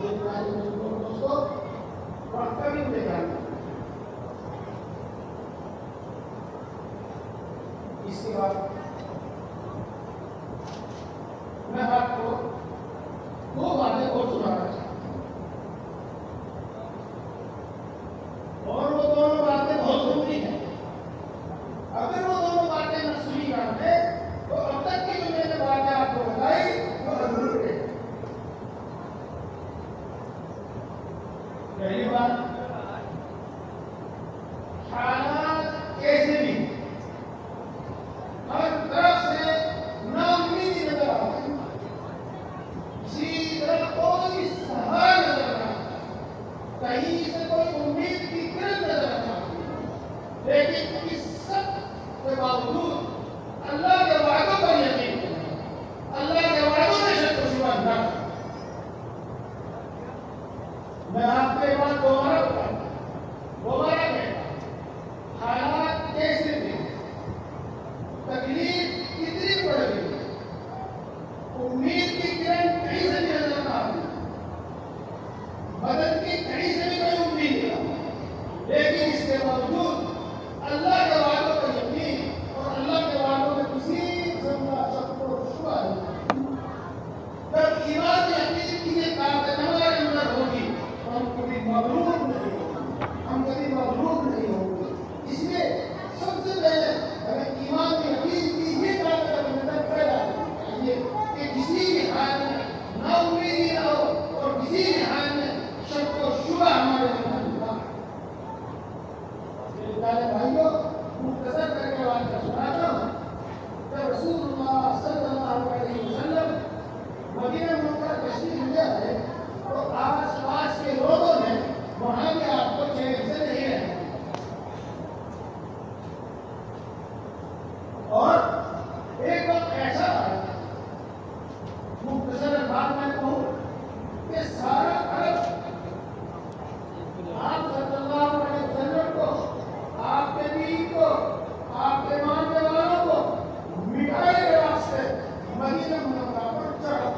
S1: دوستوں وقت کا بھی مجھے جاننا اس کے بعد میں آپ کو دو باتیں اور سنانا چاہتا ہوں اور وہ دونوں باتیں بہت ضروری ہیں. اگر وہ دونوں باتیں نہ سنی جاتے تو اب تک کی جو میں نے باتیں آپ کو بتائی وہ ادھوری رہے. پہلی بات حالات کیسے بھی ہر طرف سے ناامیدی نظر آتی ہے. کسی طرف کوئی سہارا نظر نہ آتا, کہیں سے کوئی امید کی کرن نظر نہ آتی. لیکن اس سب کے باوجود اللہ کے وعدوں پر یقین کرنا, اللہ کے وعدوں میں شک و شبہ نہ کرنا. میں آپ کے بات دوبارہ بتاؤں دوبارہ کہتا ہوں, حالات کیسے تھے, تکلیف کتنی پڑ گئی, امید کی کرن کہیں سے بھی نظر نہ آتی, مدد کی کہیں سے بھی کوئی امید نہیں, لیکن اس کے باوجود اللہ کے وعدوں پر یقین اور اللہ کے وعدوں میں کسی قسم کا شک و شبہ نہیں. جب ایمان یقین کی یہ طاقت ہمارے اندر ہوگی ہم کبھی مغلوب نہیں ہوں گے, ہم کبھی مغلوب نہیں ہوں گے. اس لیے سب سے پہلے ہمیں ایمان یقین کی یہ طاقت اپنے اندر پیدا کرنی چاہیے کہ کسی بھی حال میں نا امیدی نہ ہو اور کسی بھی حال میں شک و شبہ ہمارے اندر نہ ہو. میرے پیارے بھائیوں, مختصر کر کے واقعہ سناتا ہوں. جب رسول اللہ صلی اللہ علیہ وسلم مدینہ منورہ تشریف لے آئے تو آس پاس کے لوگوں نے وہاں بھی آپ کو چین سے نہیں رہنا, اور ایک وقت ایسا آیا, مختصر بات میں کہوں کہ سارا عرب آپ صلی اللہ علیہ وسلم کو, آپ کے دین کو, آپ کے ماننے والوں کو مٹانے کے واسطے مدینہ منورہ پر چڑھا,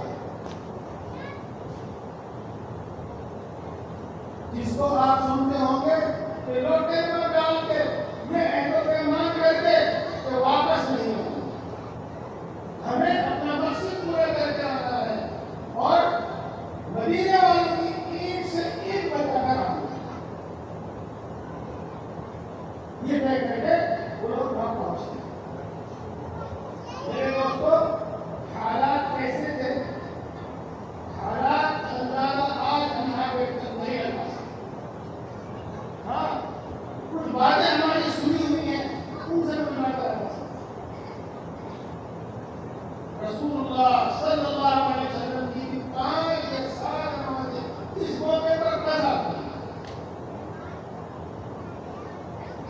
S1: جس کو آپ سنتے ہوں گے کہ لوٹے میں ڈال کے یہ عہد و پیمان کرتے کہ واپس نہیں ہوگا, ہمیں اپنا مقصد پورا کر کے آنا ہے اور مدینے والوں کی اینٹ سے اینٹ بچا کر آنا. یہ طے کر کے وہ لوگ وہاں پہنچتے. میرے دوستوں, حالات کیسے تھے, حالات اندازہ آج ہم یہاں بیٹھ کر نہیں لگا سکتے. ہاں, کچھ باتیں ہماری سنی ہوئی ہیں, ان سے مجھے بات کرنا سکتا. رسول اللہ صلی اللہ علیہ وسلم کی 5 سال نمازیں اس موقع پر قضا کی.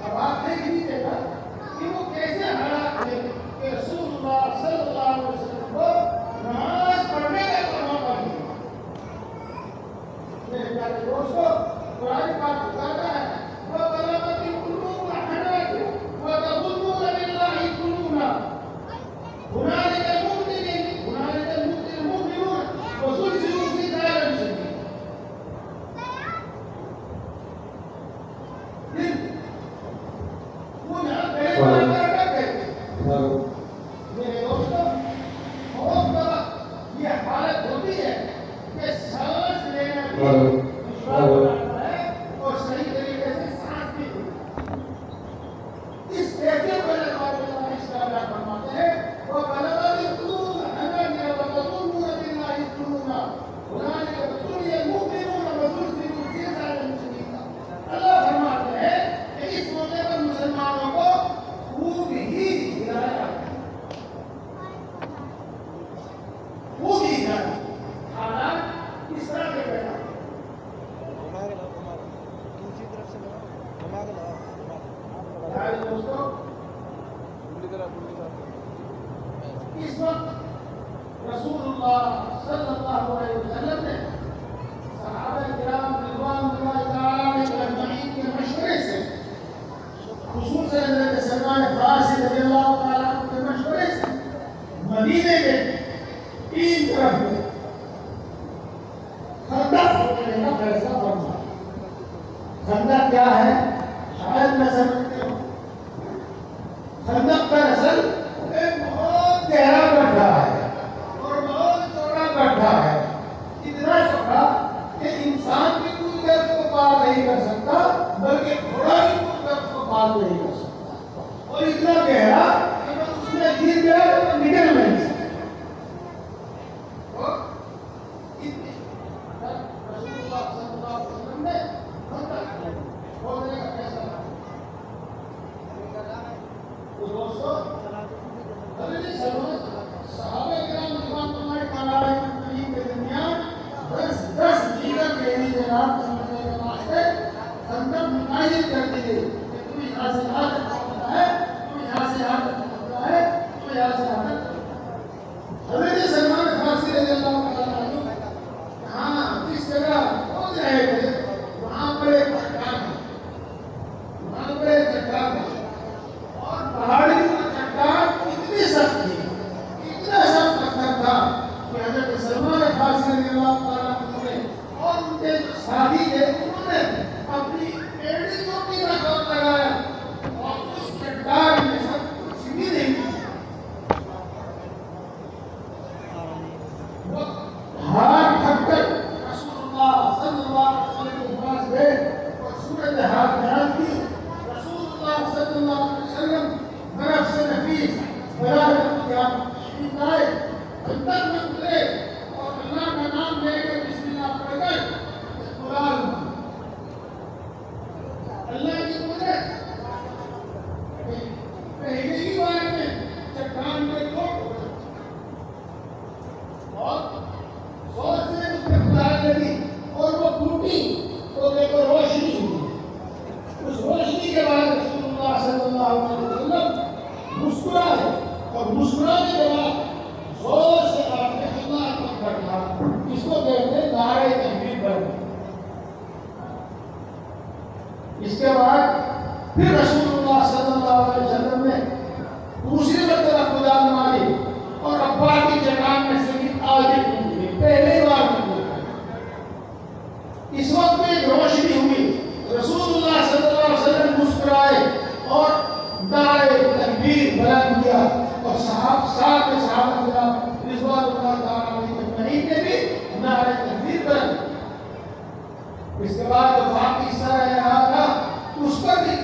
S1: اب آپ دیکھ لیجیے گا کہ وہ کیسے حالات تھے کہ رسول اللہ صلی اللہ علیہ وسلم کو نماز پڑھنے کا موقع ملا. میرے پیارے دوستوں, قرآن پاک بتاتا ہے وَبَلَغَتِ الْقُلُوبُ الْحَنَاجِرَ وَتَظُنُّونَ بِاللَّهِ الظُّنُونَ. هُنَالِكَ يَبْتَلِي الْمُؤْمِنُونَ وَزُلْزِلُوا زِلْزَالًا شَدِيدًا. وہ یہاں پہلے بات کر گئے تھے. میرے دوستوں, بہت بڑا یہ حالت ہوتی ہے کہ سانس لینا بھی دشوار ہو جاتا ہے اور صحیح طریقے سے سانس بھی نہیں. اس کیفیت میں اللہ اس کا بیان فرماتے ہیں وَبَلَغَتِ الْقُلُوبُ الْحَنَاجِرَ وَتَظُنُّونَ بِاللَّهِ الظُّنُونَ هُنَالِكَ يَبْتَلِي الْمُؤْمِنُونَ وَزُلْزِلُوا زِلْزَالًا شَدِيدًا. اللہ فرماتے ہیں کہ اس موقع پر مسلمانوں کو خوب ہی ہلایا, خوب ہی ہلایا. حالات اس طرح کے پیدا ہوئے. دوستوں, اس وقت رسول اللہ صلی اللہ علیہ وسلم نے صحابہ کرام رضوان اللہ تعالیٰ علیہ اجمعین کے مشورے سے, خصوصاً حضرت سلمان فارسی رضی اللہ تعالیٰ عنہ کے مشورے سے مدینے میں 3 طرف ہوئے.
S2: خندق ہونے کا فیصلہ فرمایا۔ خندق کیا ہے؟ شاید میں سمجھتے ہوں خندق دراصل ایک بہت گہرا گڈھا ہے اور بہت چوڑا گڈھا ہے، اتنا چوڑا کہ انسان بھی کود کر اس کو پار نہیں کر سکتا، بلکہ گھوڑا بھی کود کر اس کو پار نہیں کر سکتا، اور اتنا گہرا کہ اگر اس میں گر گیا تو نکل نہیں سکتا۔ رسول اللہ صلی اللہ علیہ وسلم نے خندق کھودنے کا فیصلہ دوستو حضرت صحابہ کرام رضوان اللہ علیہم کے درمیان 10 دیگر بہنی جناب سمجھنے کے واسطے خندق متعین کر دی گئی کہ تم یہاں سے یہاں تک پہنچنا ہے، تم یہاں سے یہاں تک پہنچنا ہے، تم یہاں سے یہاں تک۔ حضرت سلمان فارسی رضی اللہ تعالیٰ عنہ ہاں جس جگہ پہنچ رہے تھے وہاں پر ایک چٹان ہے، وہاں پر ایک چٹان ہے، اور پہاڑی چٹان اتنی سخت تھی، اتنا سخت پتھر تھا کہ حضرت سلمان فارسی رضی اللہ تعالیٰ عنہ نے اور ان کے جو ساتھی تھے انہوں نے اپنی ایڑی چوٹی کا زور لگایا اور اس چٹان میں سب کچھ بھی نہیں تھی۔ ہاتھ تھک کر رسول اللہ صلی اللہ علیہ وسلم کے پاس گئے اور سورج ہاتھ بیان کی۔ رسول اللہ صلی اللہ علیہ وسلم برف سے نفیس برابر کیا شریف آئے، خندق میں اترے اور اللہ کا نام لے کے بسم اللہ پڑھ کر قرآن اللہ کی قدرت پہلے ہی بار میں چٹان میں چوٹ اور زور سے اس میں خدای لگی اور وہ ٹوٹی تو دیکھو روشنی ہوئی۔ اس روشنی کے بعد رسول اللہ صلی اللہ علیہ وسلم مسکرائے اور مسکرانے کے بعد زور سے آپ نے اللہ اکبر کہا، اس کو کہتے ہیں نعرہ تکبیر پڑھنا۔ اس کے بعد پھر رسول اللہ صلی اللہ علیہ وسلم نے دوسری مرتبہ خدا ماری اور ابا کی چٹان میں سے آگے پہنچ گئی، پہلی بار اس وقت میں روشنی ہوئی، رسول اللہ صلی اللہ علیہ وسلم مسکرائے اور نعرہ تکبیر بلند کیا اور صحابہ کرام رضوان اللہ تعالیٰ علیہم نے بھی نعرہ تکبیر بلند کیا۔ اس کے بعد جو باقی حصہ رہ رہا تھا اس پر بھی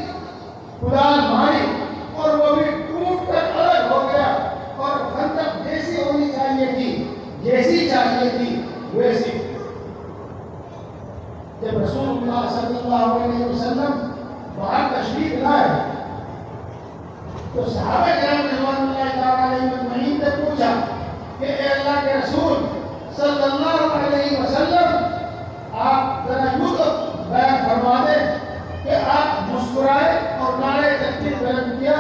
S2: قرآن ماری اور وہ بھی ٹوٹ کر الگ ہو گیا اور خندق جیسی ہونی چاہیے تھی، جیسی چاہیے تھی ویسی۔ جب رسول اللہ صلی اللہ علیہ وسلم وہاں تشریف لائے تو صحابہ کرام رضوان اللہ تعالیٰ علیہم اجمعین نے پوچھا کہ اے اللہ کے رسول صلی اللہ علیہ وسلم آپ ذرا یوں تو بیان فرما دیں کہ آپ مسکرائے اور نعرہ تکبیر بلند کیا،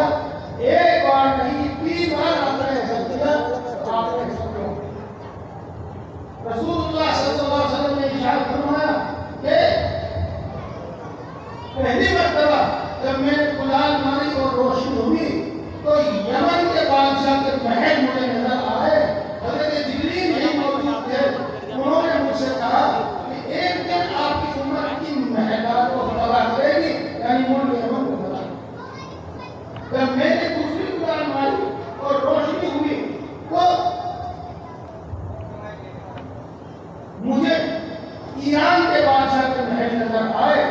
S2: ایک بار نہیں 3 بار آپ نے ایسا کیا، آپ نے ایسا کیا۔ رسول اللہ صلی اللہ علیہ وسلم نے ارشاد فرمایا کہ پہلی مرتبہ جب میں نے قرآن ماری اور روشنی ہوئی تو یمن کے بادشاہ کے محل مجھے نظر آئے، حضرت جبریل نہیں موجود تھے، انہوں نے مجھ سے کہا کہ ایک دن آپ کی امت ان محلات کو تباہ کرے گی، یعنی ملک یمن کو تباہ کرے گی۔ جب میں نے دوسری قرآن ماری اور روشنی ہوئی تو مجھے ایران کے بادشاہ کے محل نظر آئے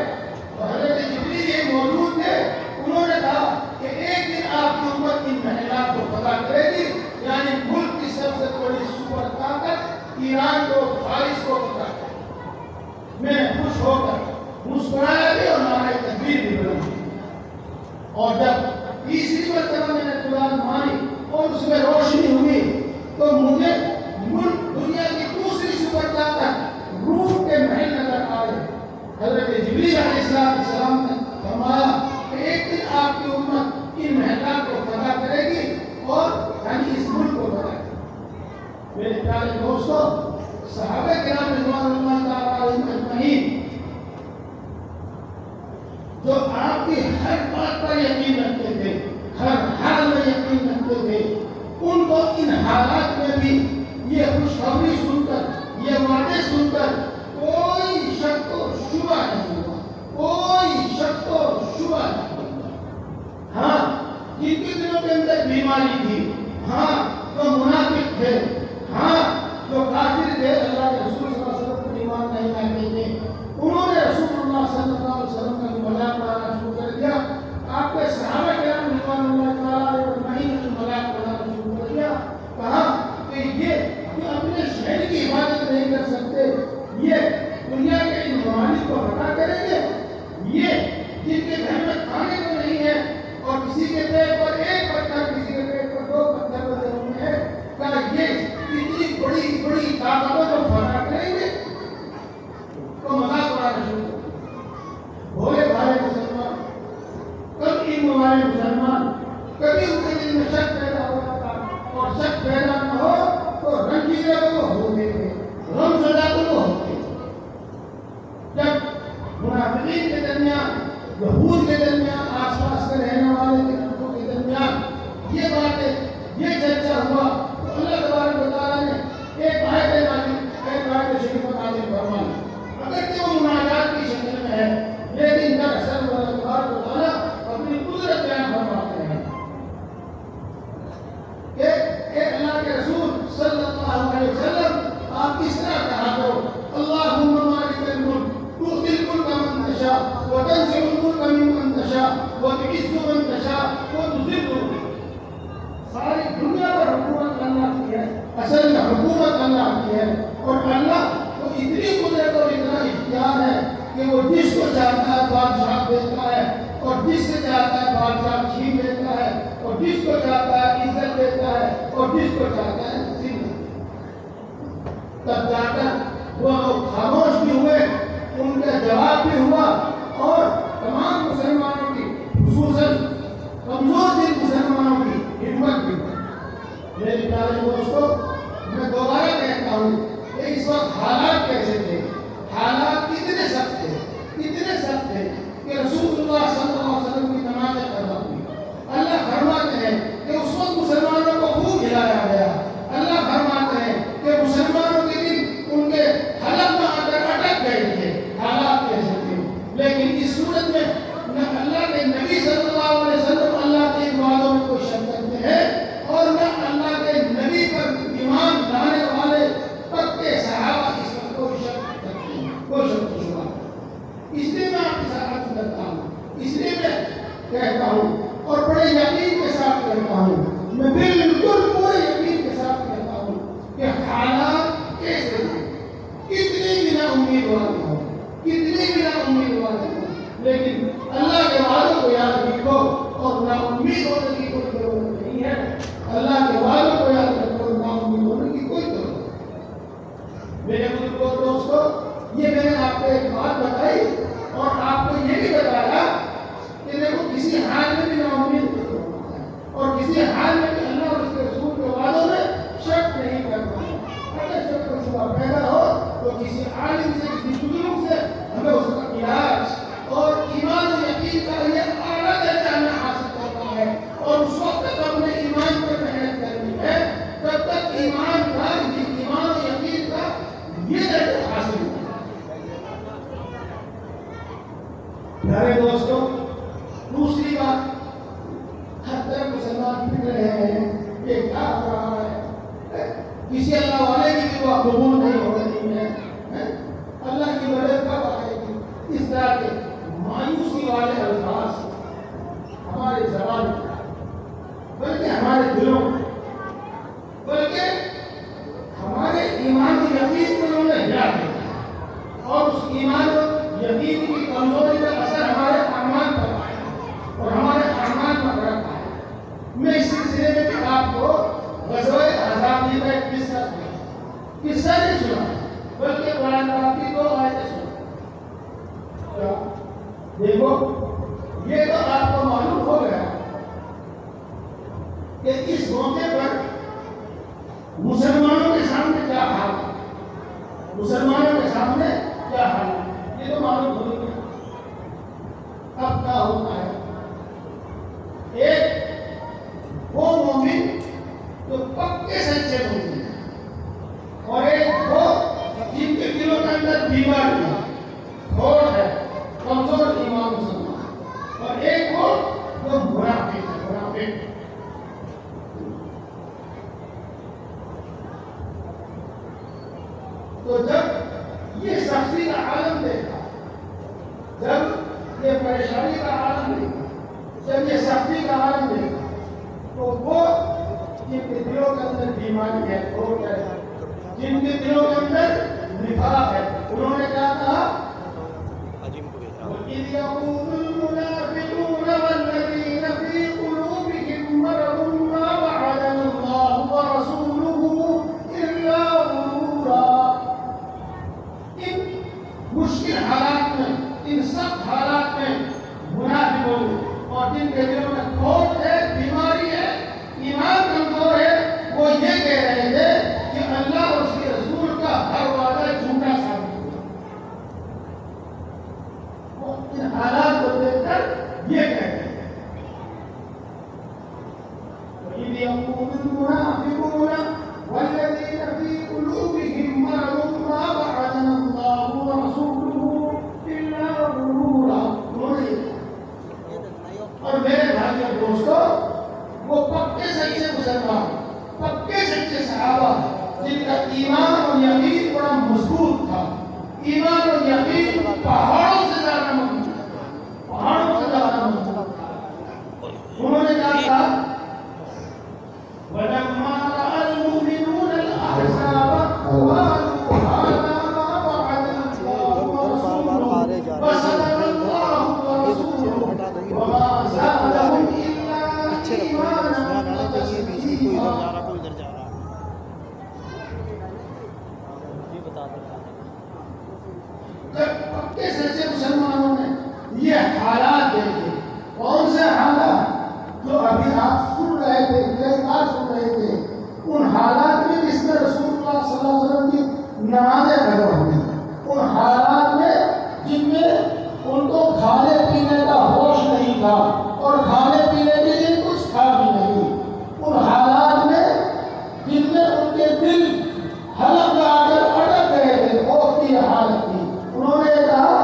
S2: اور حضرت جبریل یہ موجود تھے، انہوں نے کہا کہ ایک دن آپ کی امت ان محلات کو فتح کرے گی، یعنی ملک کی سب سے بڑی سپر طاقت ایران کو، فارس کو فتح کرے گی۔ میں خوش ہو کر مسکرایا بھی اور نعرہ تکبیر بھی بلند کی۔ اور جب تیسری مرتبہ میں نے قرآن ماری اور اس میں روشنی ہوئی تو مجھے ملک دنیا کی دوسری سپر طاقت روم کے محل نظر آئے۔ حضرت جبریل علیہ السلام نے فرمایا کہ ایک دن آپ کی امت ان محلات کو فتح کرے گی اور یعنی اس ملک کو فتح کرے گی۔ میرے پیارے دوستو، صحابہ کرام رضوان اللہ تعالیٰ علیہم اجمعین جو آپ کی ہر بات پر یقین رکھتے تھے، ہر حال میں یقین رکھتے تھے، ان کو ان حالات میں بھی یہ خوشخبری سن کر، یہ وعدے سن کر کو فتح کریں گے؟ یہ جن کے گھر میں کھانے کو نہیں ہے اور کسی کے پیٹ پر ایک پتھر کسی کے پیٹ پر دو پتھر لگے ہوئے ہیں، کیا یہ اتنی بڑی بڑی طاقتوں کو فتح کریں گے؟ تو مذاق اڑانا شروع کر دیا۔ بھولے بھالے مسلمان، کب علم والے مسلمان، کبھی ان کے دل میں شک پیدا ہو جاتا، اور شک پیدا نہ ہو تو رنجیدہ کو ہوتے ہیں، غم زدہ کو ہوتے ہیں۔ جب منافقین کے درمیان، یہود کے درمیان، آس پاس کے رہنے والے کے لوگوں کے درمیان یہ باتیں، یہ چرچا ہوا تو اللہ تبارک و تعالیٰ نے ایک آیت شریف نازل فرمائی۔ اگرچہ وہ مناجات کی شکل میں ہے، لیکن دراصل اللہ تبارک و تعالیٰ اپنی قدرت بیان فرماتے ہیں کہ اے اللہ کے رسول صلی اللہ علیہ وسلم، آپ اس طرح کہا کرو، اللہم مالک الملک تؤتی الملک من تشاء وتنزع الملک ممن تشاء وتعز من تشاء وتذل۔ ساری دنیا پر حکومت اللہ کی ہے، اصل میں حکومت اللہ کی ہے، اور اللہ کو اتنی قدرت اور اتنا اختیار ہے کہ وہ جس کو چاہتا ہے بادشاہ دیتا ہے، اور جس سے چاہتا ہے بادشاہ چھین لیتا ہے، اور جس کو چاہتا ہے عزت دیتا ہے، اور جس کو چاہتا ہے ذل۔ تب جا کر وہ لوگ خاموش بھی ہوئے، ان کا جواب بھی ہوا، اور تمام مسلمانوں کی، خصوصاً کمزور دل مسلمانوں کی ہمت بھی بڑھی۔ میرے پیارے دوستو، میں دوبارہ کہتا ہوں کہ اس وقت حالات کیسے تھے؟ حالات کتنے سخت تھے، اتنے سخت تھے کہ رسول اللہ صلی اللہ علیہ وسلم کی نماز قضا ہوئی۔ اللہ فرماتے ہیں کہ اس وقت مسلمانوں کو خوب ہلایا گیا۔ اللہ فرماتے ہیں کہ مسلمانوں کے دل ان کے حلق میں آ کر اٹک گئے تھے۔ حالات کیسے تھے؟ لیکن اس صورت میں نہ اللہ کے نبی صلی اللہ علیہ وسلم اللہ کے وعدوں میں کوئی شک کرتے ہیں، اور نہ اللہ کے نبی پر ایمان لانے والے پکے صحابہ اس پر کوئی شک کرتے ہیں، کوئی شک و شبہ نہیں۔ اس لیے میں آپ کے ساتھ عرض کرتا ہوں، اس لیے میں کہتا ہوں اور بڑے یقین کے ساتھ کہتا ہوں، میں بالکل پورے یقین کے ساتھ کہتا ہوں کہ حالات کیسے ہیں، کتنی بھی نا امید والے ہوں، کتنی بھی نا امید والے ہوں، لیکن اللہ کے وعدوں کو یاد رکھو، اور نا امید ہونے کی کوئی ضرورت نہیں ہے۔ اللہ کے وعدوں کو یاد رکھو، نا امید ہونے کی کوئی ضرورت نہیں۔ میرے بزرگوں دوستو، یہ میں نے آپ کو ایک بات بتائی، اور آپ کو یہ بھی بتایا کہ دیکھو کسی حال میں بھی نا امید نہیں ہونا ہے، اور کسی حال میں بھی اللہ اور اس کے رسول کے وعدوں میں شک نہیں کرنا ہے۔ اگر شک و شبہ پیدا ہو تو کسی عالم سے، کسی بزرگ سے ہمیں اس کا علاج اور ایمان و یقین کا یہ اعلیٰ درجہ ہمیں حاصل کرنا ہے، اور اس وقت تک ہم نے ایمان پر محنت کرنی ہے جب تک ایمان کا، ایمان و یقین کا یہ درجہ حاصل ہو۔ پیارے دوستو، دوسری بات، ہر طرف مسلمان پھر رہے ہیں، ایک کیا ہو رہا ہے، کسی اللہ والے کی بھی دعا قبول نہیں ہو رہی ہے، اللہ کی مدد کب آئے گی؟ اس طرح کے مایوسی والے الفاظ ہمارے زبان میں، بلکہ ہمارے دلوں میں، بلکہ ہمارے ایمان و یقین کو انہوں نے ہلا دیا، اور اس ایمان و یقین کی کمزوری کا اثر ہمارے اعمال پر آیا، اور ہمارے اعمال پر فرق آیا۔ میں اس سلسلے میں بھی آپ کو غزوہ احزاب کا ایک قصہ نہیں سنا، بلکہ قرآن پاک کی 2 آیتیں سنا۔ دیکھو، یہ تو آپ کو معلوم ہو گیا کہ اس موقع پر مسلمانوں کے سامنے کیا حال ہے، مسلمانوں کے سامنے کیا حال ہے، یہ تو معلوم ہو گیا۔ اب کیا ہوتا ہے؟ ایک وہ مومن جو پکے سچے مومن ہیں، اور ایک وہ جن کے دلوں کے اندر بیماری ہے، کھوڑ ہے، کمزور ایمان مسلمان، اور ایک وہ جو منافق ہے، منافق۔ تو جب یہ سختی کا عالم دیکھا، جب یہ پریشانی کا عالم دیکھا، جب یہ سختی کا عالم دیکھا، تو وہ جن کے دلوں کے اندر بیماری ہے، کھوٹ ہے، جن کے دلوں کے اندر نفاق ہے، انہوں نے کیا کہا مشکل حالات میں، ان سب حالات میں منافقوں اور جن کے دلوں میں کھوٹ ہے، بیماری ہے، ایمان کمزور ہے، وہ یہ کہہ رہے تھے کہ اللہ اور اس کے رسول کا ہر وعدہ جھوٹا ثابت ہوا۔ وہ ان حالات کو دیکھ کر یہ کہہ رہے ہیں وَإِذْ يَقُولُ الْمُنَافِقُونَ وَالَّذِينَ فِي قُلُوبِهِم مَّرَضٌ مَّا وَعَدَنَا اللَّهُ وَرَسُولُهُ إِلَّا غُرُورًا۔ اور میرے بھائی اور دوستو، وہ پکے سچے مسلمان، پکے سچے صحابہ جن کا ایمان اور یقین بڑا مضبوط تھا، ایمان اور یقین پہاڑوں سے زیادہ مضبوط تھا، پہاڑوں سے زیادہ مضبوط تھا۔ انہوں نے کہا تھا وَلَمَّا رَأَى الْمُؤْمِنُونَ الْأَحْزَابَ قَالُوا هَٰذَا مَا وَعَدَنَا اللَّهُ وَرَسُولُهُ وَصَدَقَ اللَّهُ وَرَسُولُهُ وَمَا زَادَهُمْ إِلَّا إِيمَانًا وَتَسْلِيمًا۔ جب پکے سچے مسلمانوں نے یہ حالات دیکھے، کون سے حالات جو ابھی آپ سن رہے تھے، کئی بار سن رہے تھے، ان حالات میں جس میں رسول اللہ صلی اللہ علیہ وسلم کی نمازیں قضا ہوئی، ان حالات میں جن میں ان کو کھانے پینے کا ہوش نہیں تھا اور کھانے پینے کے لیے کچھ تھا بھی نہیں، ان حالات میں جن میں ان کے دل حلق لگا کر اٹک گئے تھے، خوف کی حالت تھی، انہوں نے کہا،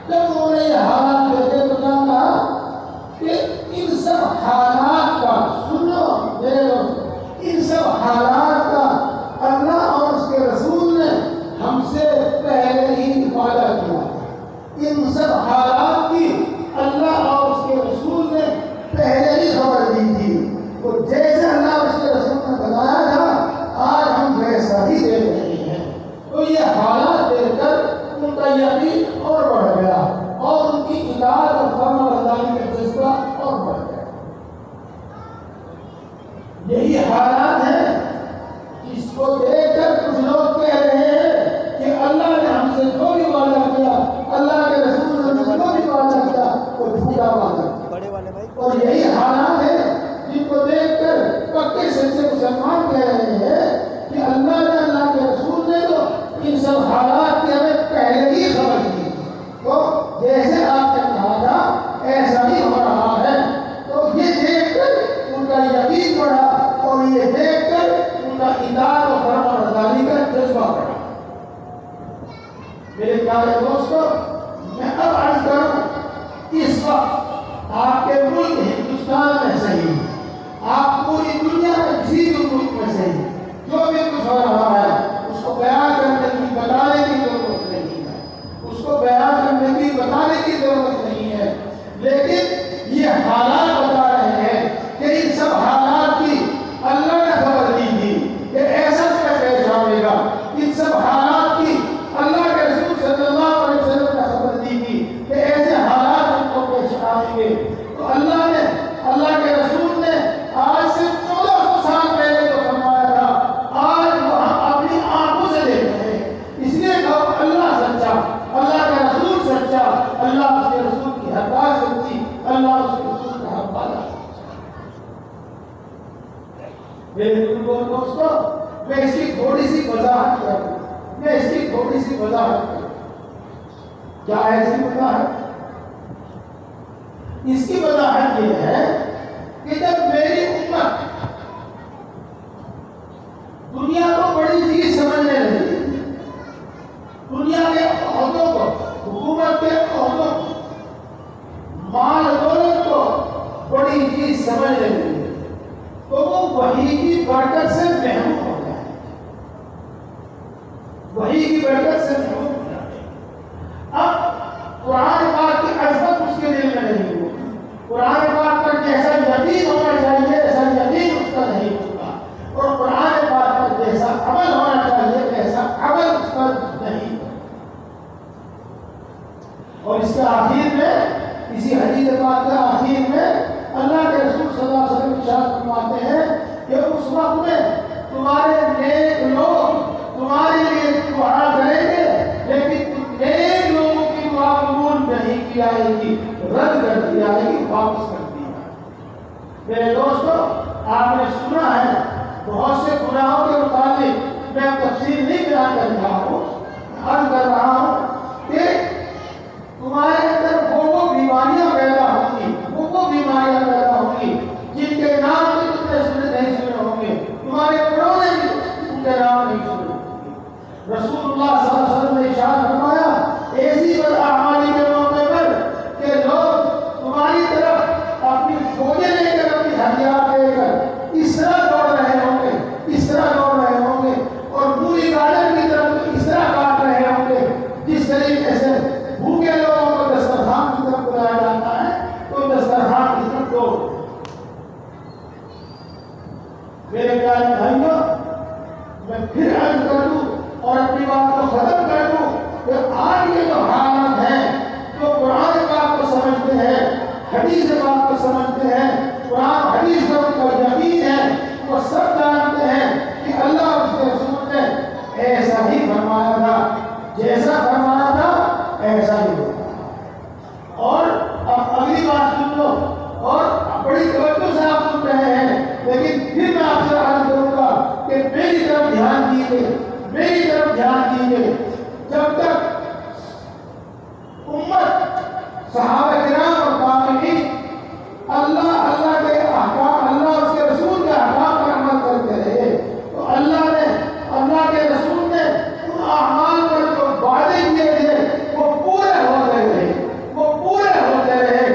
S2: جب انہوں نے یہ حالات دیکھے تو کیا کہا کہ ان سب حالات کا، سنو میرے دوست، ان سب حالات کا اللہ اور اس کے رسول نے ہم سے پہلے ہی وعدہ کیا تھا، ان سب حالات کی اللہ اور اس کے رسول نے پہلے ہی خبر دی تھی، تو جیسے اللہ اور اس کے رسول نے بتایا تھا آج ہم ویسا ہی دیکھ رہے ہیں۔ تو یہ حالات دیکھ کر ان کا یقین اور بڑھ گیا اور ان کی اطاعت اور فرمانبرداری کا جذبہ اور بڑھ گیا۔ یہی حالات ہیں جس کو دیکھ کر کچھ لوگ کہہ رہے ہیں کہ اللہ نے ہم سے جو بھی وعدہ کیا، اللہ کے رسول نے ہم سے جو بھی وعدہ کیا وہ جھوٹا وعدہ کیا۔ اور یہی حالات ہیں جن کو دیکھ کر پکے سچے مسلمان کہہ رہے ہیں کہ اللہ نے، اللہ کے رسول نے تو ان سب حالات کی ہمیں پہلے ہی خبر دی، تو جیسے آپ نے کہا تھا ایسا ہی ہو رہا ہے۔ تو یہ دیکھ کر ان کا یقین بڑھا اور یہ دیکھ کر ان کا اطاعت اور فرمانبرداری کا جذبہ بڑھا۔ میرے پیارے دوستو، میں اب عرض کروں، اس وقت آپ کے ملک ہندوستان میں صحیح، آپ پوری دنیا میں کسی بھی ملک میں صحیح، جو بھی کچھ ہو رہا ہے اس کو بیان کرنے کی، بتانے کی ضرورت نہیں ہے، اس کو بیان کرنے کی، بتانے کی ضرورت نہیں ہے، لیکن یہ حالات بتا رہے ہیں کہ ان سب حالات کی اللہ نے خبر دی تھی کہ ایسا پیش آئے گا، ان سب حالات کی اللہ کے رسول صلی اللہ علیہ وسلم نے خبر دی تھی کہ ایسے حالات ان کو پیش آئیں گے۔ تو اللہ نے، اللہ کے رسول نے آج سے 1400 سال پہلے جو فرمایا تھا آج وہ ہم اپنی آنکھوں سے دیکھ رہے ہیں۔ اس لیے کہو اللہ سچا، اللہ کا رسول سچا، اللہ اس کے رسول کی ہر بات سچی، اللہ اس کے رسول کا ہر بات سچا۔ میرے دوستو، میں اس کی تھوڑی سی وضاحت کروں، میں اس کی تھوڑی سی وضاحت کروں۔ کیا ایسی وضاحت؟ اس کی وضاحت یہ ہے کہ جب میری امت دنیا کو بڑی چیز سمجھنے لگی، دنیا کے عہدوں کو، حکومت کے عہدوں کو، مال دولت کو بڑی چیز سمجھنے لگی، تو وہ وحی کی برکت سے محروم ہو جائے، وحی کی برکت سے محروم ہو جائے۔ اب قرآن پاک کی عظمت اس کے دل میں نہیں ہوگی، قرآن پاک پر جیسا یقین ہونا چاہیے ایسا یقین اس کا نہیں ہوگا، اور قرآن پاک پر جیسا عمل ہونا چاہیے ایسا عمل اس پر نہیں ہوگا۔ اور اس کے آخر میں، اسی حدیث پاک کے آخر میں اللہ کے رسول صلی اللہ علیہ وسلم ارشاد فرماتے ہیں کہ اس وقت میں تمہارے نیک لوگ تمہارے لیے دعا کریں گے، لیکن تم نیک جائے گی، رد کر دی جائے گی، واپس کر دی جائے گی۔ میرے دوستو، آپ نے سنا ہے بہت سے گناہوں کے متعلق، میں تفصیل نہیں بیان کر رہا ہوں، عرض کر رہا ہوں کہ تمہارے اندر وہ بیماریاں پیدا ہوں گی، وہ بیماریاں پیدا ہوں گی جن کے نام بھی تم نے نہیں سنے ہوں گے، تمہارے بڑوں نے بھی ان کے نام نہیں سنے ہوں گے۔ رسول اللہ صلی اللہ علیہ وسلم نے ارشاد فرمایا ایسی بداعمالی کے موقع پر کہ لوگ تمہاری طرف اپنی فوجیں لے کر، اپنی ہتھیار لے کر اس طرح دوڑ رہے ہوں گے، اس طرح دوڑ رہے ہوں گے، اور پوری گارڈن کی طرف اس طرح کاٹ رہے ہوں گے جس طریقے سے بھوکے لوگوں کو دسترخوان کی طرف بلایا جاتا ہے، تو دسترخوان کی طرف دوڑ۔ میرے پیارے بھائیوں، میں پھر عرض کر دوں اور اپنی بات کو ختم کر دوں کہ آج یہ جو حالات ہیں، جو قرآن پاک کو سمجھتے ہیں، حدیث پاک کو سمجھتے ہیں، قرآن حدیث پر ان کا یقین ہے، وہ سب جانتے ہیں کہ اللہ اور اس کے رسول نے ایسا ہی فرمایا تھا، جیسا فرمایا تھا ایسا ہی ہوتا۔ اور اب اگلی بات سن لو، اور بڑی توجہ سے آپ سن رہے ہیں، لیکن پھر میں آپ سے عرض کروں گا کہ میری طرف دھیان دیجیے، میری طرف دھیان دیجیے۔ جب تک امت صحابہ کرام اور تابعین اللہ کے احکام، اللہ اور اس کے رسول کے احکام پر عمل کرتے رہے، تو اللہ کے رسول نے ان اعمال پر جو وعدے کیے تھے وہ پورے ہوتے رہے، وہ پورے ہوتے رہے،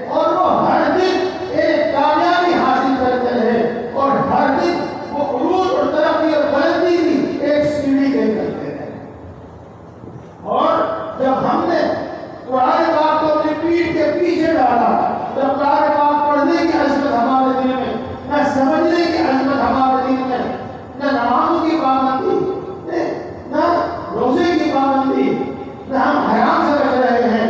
S2: اور وہ ہر دن ایک کامیابی حاصل کرتے رہے، اور ہر دن وہ عروج اور ترقی اور بلندی کی ایک سیڑھی طے کرتے رہے۔ اور جب ہم نے قرآن پاک کو اپنی پیٹھ کے پیچھے ڈالا، جب قرآن پاک پڑھنے کی عظمت ہمارے دل میں، نہ سمجھنے کی عظمت ہمارے دل میں، نہ نمازوں کی پابندی، نہ روزے کی پابندی، نہ ہم حرام سے بچ رہے ہیں،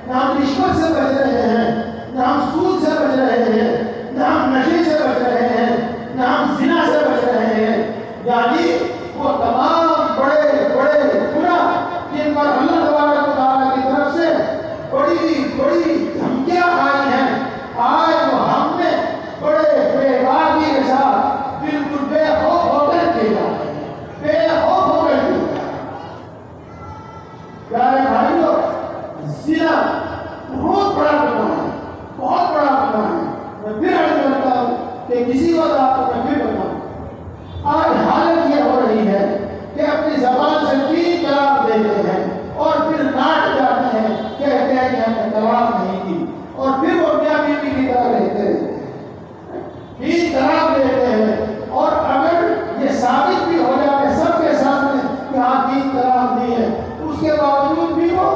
S2: نہ ہم رشوت سے بچ رہے ہیں، نہ ہم سود سے بچ رہے ہیں، نہ ہم نشے سے بچ رہے ہیں، نہ ہم زنا سے بچ رہے ہیں، یعنی وہ تمام بڑے بڑے گناہ جن پر اللہ تبارک و تعالیٰ کی طرف سے بڑی بڑی دھمکیاں آئی ہیں، آج وہ ہم نے بڑے بے باکی کے ساتھ بالکل بے خوف ہو کر کیے جا رہے ہیں، بے خوف ہو کر کیے جا رہے ہیں۔ پیارے بھائیوں، زنا بہت بڑا گناہ ہے، بہت بڑا گناہ ہے۔ میں پھر عرض کرتا ہوں کہ کسی وقت آپ کو میں پھر بتاؤں، آج حالت یہ ہو رہی ہے کہ اپنی زبان سے 3 طلاق دیتے ہیں اور پھر ناٹ جاتے ہیں، کہتے ہیں کہ ہم نے طلاق نہیں دی، اور پھر وہ میاں بیوی کی طرح رہتے ہیں، 3 طلاق دیتے ہیں، اور اگر یہ ثابت بھی ہو جائے سب کے سامنے کہ ہاں 3 طلاق دی ہے، اس کے باوجود بھی وہ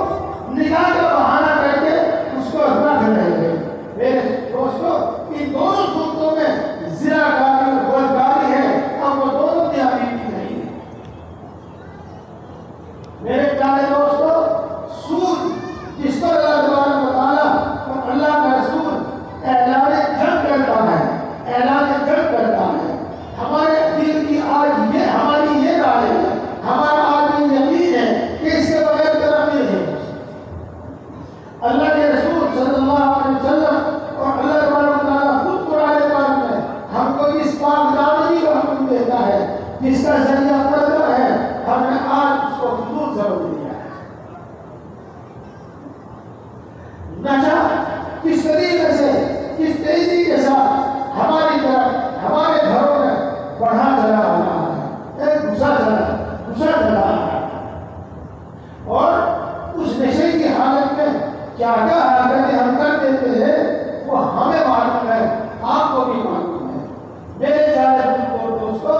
S2: نکاح کا بہانہ کر کے اس کو رکھ رہے ہیں۔ میرے دوستو، ان دونوں صورتوں میں زناکاری اور بدکاری ہے، اب وہ دونوں میاں بیوی نہیں ہیں۔ میرے پیارے دوستو، سود جس پر اللہ تبارک و تعالیٰ اور اللہ کا رسول اعلان جنگ کرتا ہے، اعلان جنگ کرتا ہے، ہمارے دل کی آج یہ ہماری یہ رائے ہے، ہمارا آج یہ یقین ہے کہ اس کے بغیر ترقی نہیں ہو سکتی۔ اللہ کے رسول صلی اللہ علیہ وسلم اور اللہ تبارک و تعالیٰ خود قرآن پاک میں ہم کو اس پاک دامنی کا حکم دیتا ہے، جس کا ذریعہ پردہ ہے، ہم نے آج اس کو فضول سمجھ لیا ہے۔ نشہ کس طریقے سے، کس تیزی کے ساتھ ہماری طرف، ہمارے گھروں میں بڑھا چلا رہا ہے، ایک گھسا چلا رہا ہے، اور اس نشے کی حالت میں کیا کیا حرکتیں ہم کر دیتے ہیں وہ ہمیں معلوم ہے، آپ کو بھی معلوم ہے۔ میرے پیارے دوستو،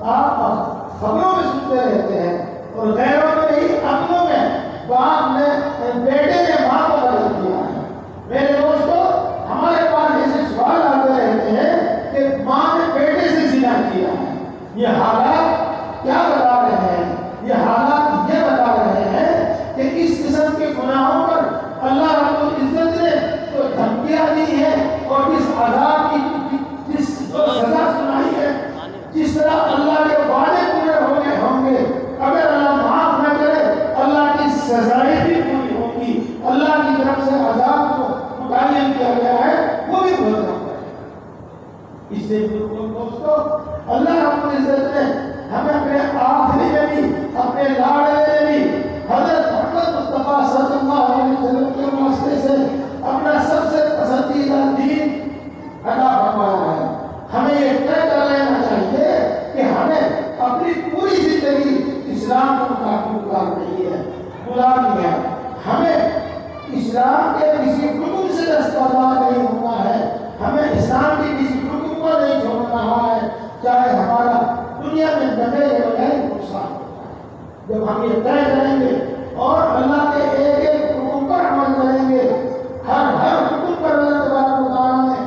S2: آپ خبروں میں سنتے رہتے ہیں اور غیروں میں نہیں، اپنوں میں باپ نے، بیٹے نے ماں کو غلط کیا ہے۔ میرے دوستو، ہمارے پاس ایسے سوال آتے رہتے ہیں کہ ماں نے بیٹے سے زنا کیا ہے۔ یہ حالات کیا بتا رہے ہیں؟ یہ حالات یہ بتا رہے ہیں کہ اس قسم کے گناہوں پر اللہ رب العزت نے جو دھمکیاں دی ہیں اور جس عذاب کی جس سزا سنائی ہے، جس طرح اللہ کے وعدے پورے ہوں گے، اگر اللہ معاف نہ کرے اللہ کی سزائیں بھی پوری ہوں گی۔ کی اللہ کی طرف سے عذاب کو متعین کیا گیا ہے وہ بھی بہت کم ہے۔ اس سے دوستو اللہ رب العزت نے ہمیں اپنے آخری میں بھی اپنے لاڑے میں بھی حضرت محمد مصطفیٰ صلی اللہ علیہ وسلم کے واسطے سے اپنا سب سے پسندیدہ دین عطا فرمایا ہے۔ ہمیں یہ طے کر لینا چاہیے کہ ہمیں اپنی پوری زندگی اسلام کو گزارنی ہے، غلامی ہے۔ ہمیں اسلام کے کسی رکن سے دستبردار نہیں ہونا ہے، ہمیں اسلام کی کسی رکن کو نہیں چھوڑنا ہے، چاہے ہمارا دنیا میں نفع یا غیر نقصان ہوتا ہے۔ جب ہم یہ طے کریں گے اور اللہ کے ایک ایک رکن پر عمل کریں گے، ہر رکن پر اللہ تبارک و تعالیٰ نے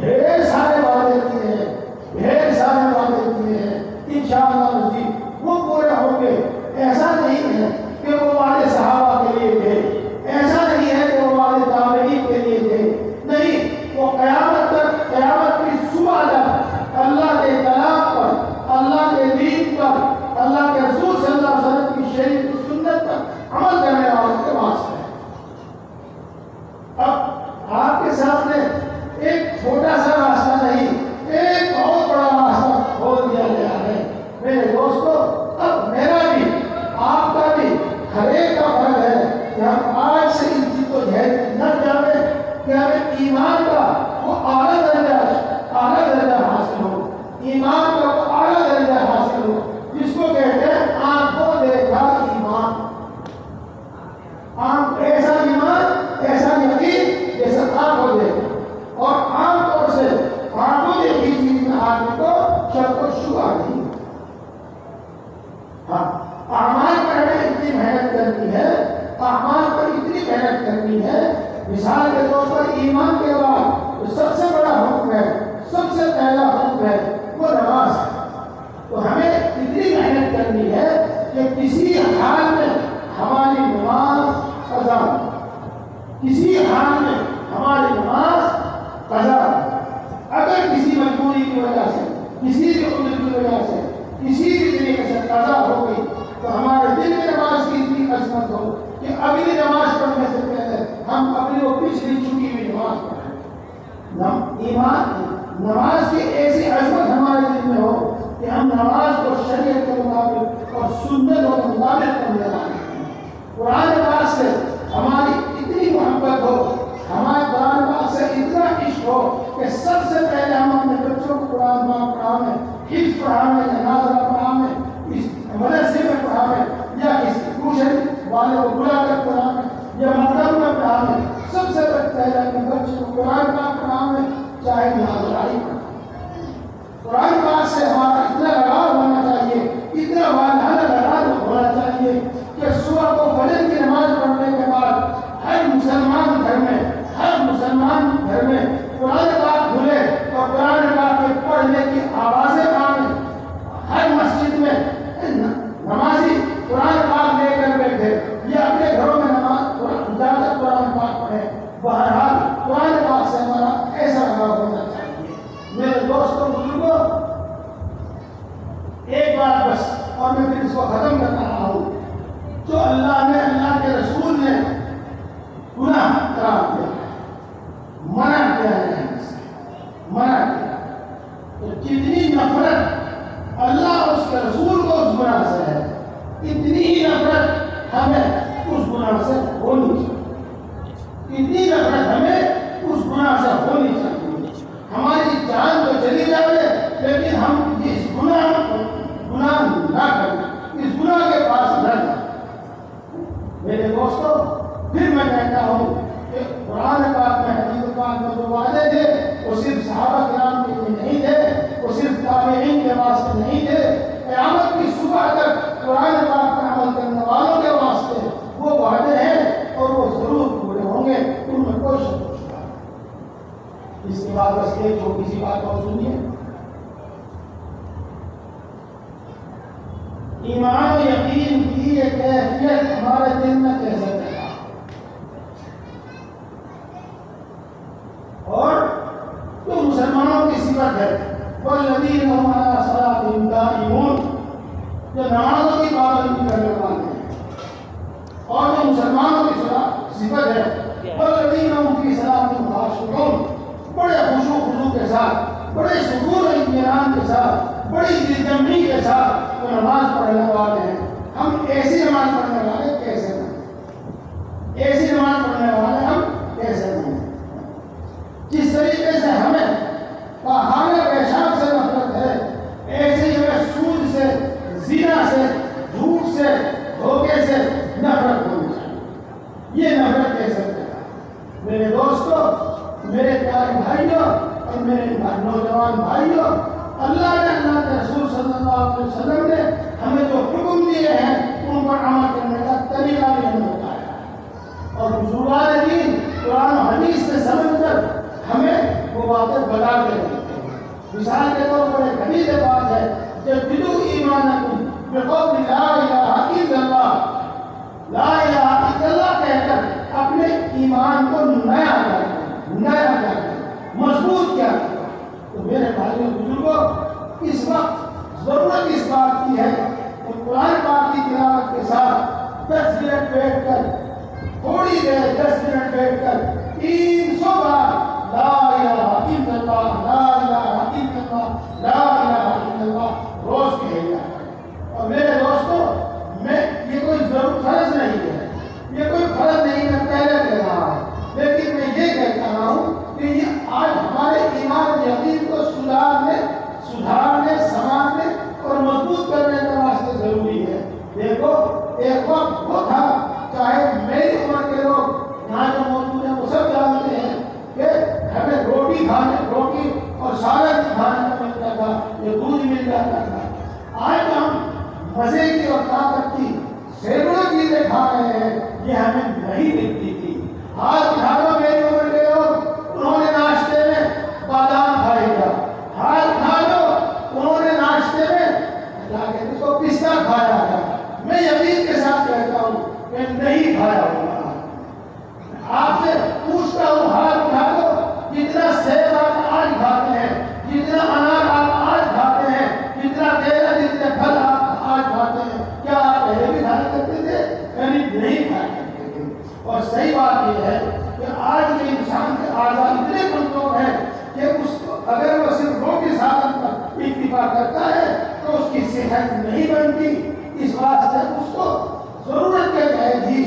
S2: ڈھیر سارے وعدے کیے ہیں، ڈھیر سارے وعدے کیے ہیں، انشاءاللہ مزید وہ پورے ہوں گے۔ ایسا نہیں ہے کہ وہ وعدے صحابہ کے لیے تھے، ایسا نہیں ہے کہ وہ وعدے تابعین کے لیے تھے، نہیں، وہ قیامت تک، قیامت کی صبح تک اللہ کے کلام پر، اللہ کے دین پر، اللہ کے رسول صلی اللہ علیہ وسلم کی شریعت کی سنت پر عمل کرنے والوں کے واسطے ہے۔ اب آپ کے سامنے ایک چھوٹا سا راستہ نہیں، ایک بہت بڑا راستہ کھول دیا گیا ہے۔ میرے دوستو، اب میرا بھی آپ کا بھی ہر ایک کا فرض ہے کہ ہم آج سے ان چیزوں کو جہد نہ جانے کہ ہمیں ایمان کا وہ اعلیٰ درجہ حاصل ہو، ایمان کا وہ اعلیٰ درجہ حاصل ہو جس کو کہتے ہیں آنکھوں دیکھا ایمان، ایسا ایمان، ایسا یقین جیسا آنکھوں دیکھا، اور عام طور سے آنکھوں دیکھی چیز میں آدمی کو شک و شبہ نہیں۔ ہاں، اعمال پر ہمیں اتنی محنت کرنی ہے، اعمال پر اتنی محنت کرنی ہے۔ مثال کے طور پر ایمان کے بعد سب سے بڑا حکم ہے، سب سے پہلا حکم ہے وہ نماز ہے۔ تو ہمیں اتنی محنت کرنی ہے کہ کسی حال میں ہماری نماز قضا، کسی حال میں ہماری نماز قضا۔ اگر کسی مجبوری کی وجہ سے، کسی بھی عذر کی وجہ سے، کسی بھی طریقے سے قضا ہو گئی تو ہمارے دل میں نماز کی اتنی عظمت ہو کہ اگلی نماز پڑھنے سے پہلے ہم اپنی وہ پچھلی چھٹی ہوئی نماز پڑھیں۔ ایمان، نماز کی ایسی عظمت ہمارے دل میں ہو کہ ہم نماز کو شریعت کے مطابق اور سنتوں کے مطابق پڑھنے والے ہیں۔ قرآن پاک سے ہماری اتنی محبت ہو، ہمارے قرآن پاک سے اتنا عشق ہو کہ سب سے پہلے ہم اپنے بچوں کو قرآن پاک پڑھائیں، حفظ پڑھائیں یا ناظرہ پڑھائیں، اس مدرسے میں پڑھائیں یا اس ٹیوشن والے کو بلا کر پڑھائیں یا مکتب میں پڑھائیں، سب سے پہلے اپنے بچوں کو قرآن پاک پڑھائیں، چاہے ناظرائی پڑھائیں۔ قرآن پاک سے ہمارا اتنا لگاؤ ہونا چاہیے، اتنا والہانہ لگاؤ ہونا چاہیے کہ صبح کو فجر کی نماز پڑھنے کے بعد ہر مسلمان گھر میں قرآن پاک کھلے اور قرآن پاک کے پڑھنے کی آوازیں آئیں۔ ہر مسجد میں نمازی قرآن پاک لے کر بیٹھے یا اپنے گھروں میں نماز جا کر قرآن پاک پڑھے۔ بہرحال قرآن پاک سے ہمارا ایسا لگاؤ ہونا چاہیے۔ میرے دوستوں، بزرگوں، ایک بات بس اور میں پھر اس کو ختم کر رہا ہوں۔ جو اللہ نے، اللہ کے رسول نے گناہ قرار دیا، منع کیا ہے، منع کیا، تو جتنی نفرت اللہ اور اس کے رسول کو اس گناہ سے ہے، اتنی ہی نفرت ہمیں اس گناہ سے ہونی چاہیے، اتنی نفرت ہمیں اس گناہ سے ہونی چاہیے۔ ہماری جان تو چلی جائے لیکن ہم اس گناہ نہ کریں، اس گناہ کے پاس نہ جائیں۔ میرے دوستو، پھر میں کہتا ہوں کہ قرآن پاک میں، حدیث پاک میں جو وعدے تھے وہ صرف صحابہ کرام کے لیے نہیں تھے، وہ صرف تابعین کے واسطے نہیں تھے، قیامت کی صبح تک قرآن پاک پر عمل کرنے والوں کے واسطے وہ وعدے ہیں اور وہ ضرور پورے ہوں گے، ان میں کوئی شک و شبہ نہیں۔ اس کے بعد بس ایک چھوٹی سی بات اور سنیے۔ ایمان و یقین کی یہ کیفیت ہمارے دل میں کیسے پیدا اور جو مسلمانوں کی صفت ہے، والذین هم علی صلاتہم دائمون، جو نمازوں کی پابندی کرنے والے ہیں، اور جو مسلمانوں کی ساتھ، بڑے سکون و اطمینان کے ساتھ، بڑی دلجمعی کے ساتھ وہ نماز پڑھنے والے ہیں۔ ہم ایسی نماز پڑھنے والے کیسے نہیں؟ ایسی نماز پڑھنے والے ہم کیسے نہیں؟ جس طریقے سے ہمیں پہاڑ پیشاب سے نفرت ہے، ایسے ہی ہمیں سود سے، زنا سے، جھوٹ سے، دھوکے سے نفرت ہونی چاہیے۔ یہ نفرت کیسے کرتا ہے؟ میرے دوستوں، میرے پیارے بھائیوں اور میرے نوجوان بھائیوں، اللہ نے، اللہ کے رسول صلی اللہ علیہ وسلم نے ہمیں جو حکم دیے ہیں ان پر عمل کرنے کا طریقہ بھی ہمیں بتایا ہے، اور بزرگان دین قرآن و حدیث سے سمجھ کر ہمیں وہ باتیں بتاتے رہتے ہیں۔ مثال کے طور پر ایک حدیث بات ہے، جددوا ایمانکم بقول لا الہ الا اللہ، لا الہ الا اللہ کہہ کر اپنے ایمان کو نیا کریں، مضبوط کیا کریں۔ تو میرے بھائیوں بزرگوں، اس وقت ضرورت اس بات کی ہے کہ قرآن پاک کی تلاوت کے ساتھ 10 منٹ بیٹھ کر، تھوڑی دیر 10 منٹ بیٹھ کر 300 بار لا الہ الا اللہ، لا الہ الا اللہ، لا الہ الا اللہ روز کہہ لیا کریں۔ اور میرے دوستوں، یہ کوئی ضرور فرض نہیں ہے، یہ کوئی فرض نہیں میں پہلے کہہ رہا ہوں، لیکن میں یہ کہتا رہا ہوں کہ یہ آج ہمارے ایمان یقین کو سدھارنے، سنوارنے اور مضبوط کرنے کے واسطے ضروری ہے۔ دیکھو، ایک وقت وہ تھا، چاہے میری عمر کے لوگ یہاں جو موجود ہیں وہ سب جانتے ہیں کہ ہمیں روٹی اور سالن کھانے کو ملتا تھا، یہ دودھ مل جاتا تھا۔ آج ہم مزے کی اور طاقت کی سینکڑوں چیزیں کھا رہے ہیں، یہ ہمیں نہیں ملتی تھی۔ ہاتھ اٹھا لو میری عمر کے لوگ، انہوں نے ناشتے میں بادام کھائے گا، ہاتھ اٹھا لو انہوں نے ناشتے میں کیا کہتے ہیں اس کو پستہ کھایا تھا۔ میں یقین کے ساتھ کہتا ہوں کہ نہیں کھایا ہوگا۔ آپ سے پوچھتا ہوں، ہاتھ اٹھا دو، جتنا سیب آپ آج کھاتے ہیں، جتنا انار آپ آج کھاتے ہیں، جتنا کیلا، جتنے پھل آپ آج کھاتے ہیں، کیا آپ پہلے بھی کھایا کرتے تھے؟ یعنی نہیں کھایا کرتے تھے۔ اور صحیح بات یہ ہے کہ آج کے انسان کے اعضاء اتنے کمزور ہیں کہ اس کو اگر وہ صرف روٹی سالن پر اکتفا کرتا ہے تو اس کی صحت نہیں بنتی۔ اس واسطے اس کو ضرورت کے تحت ہی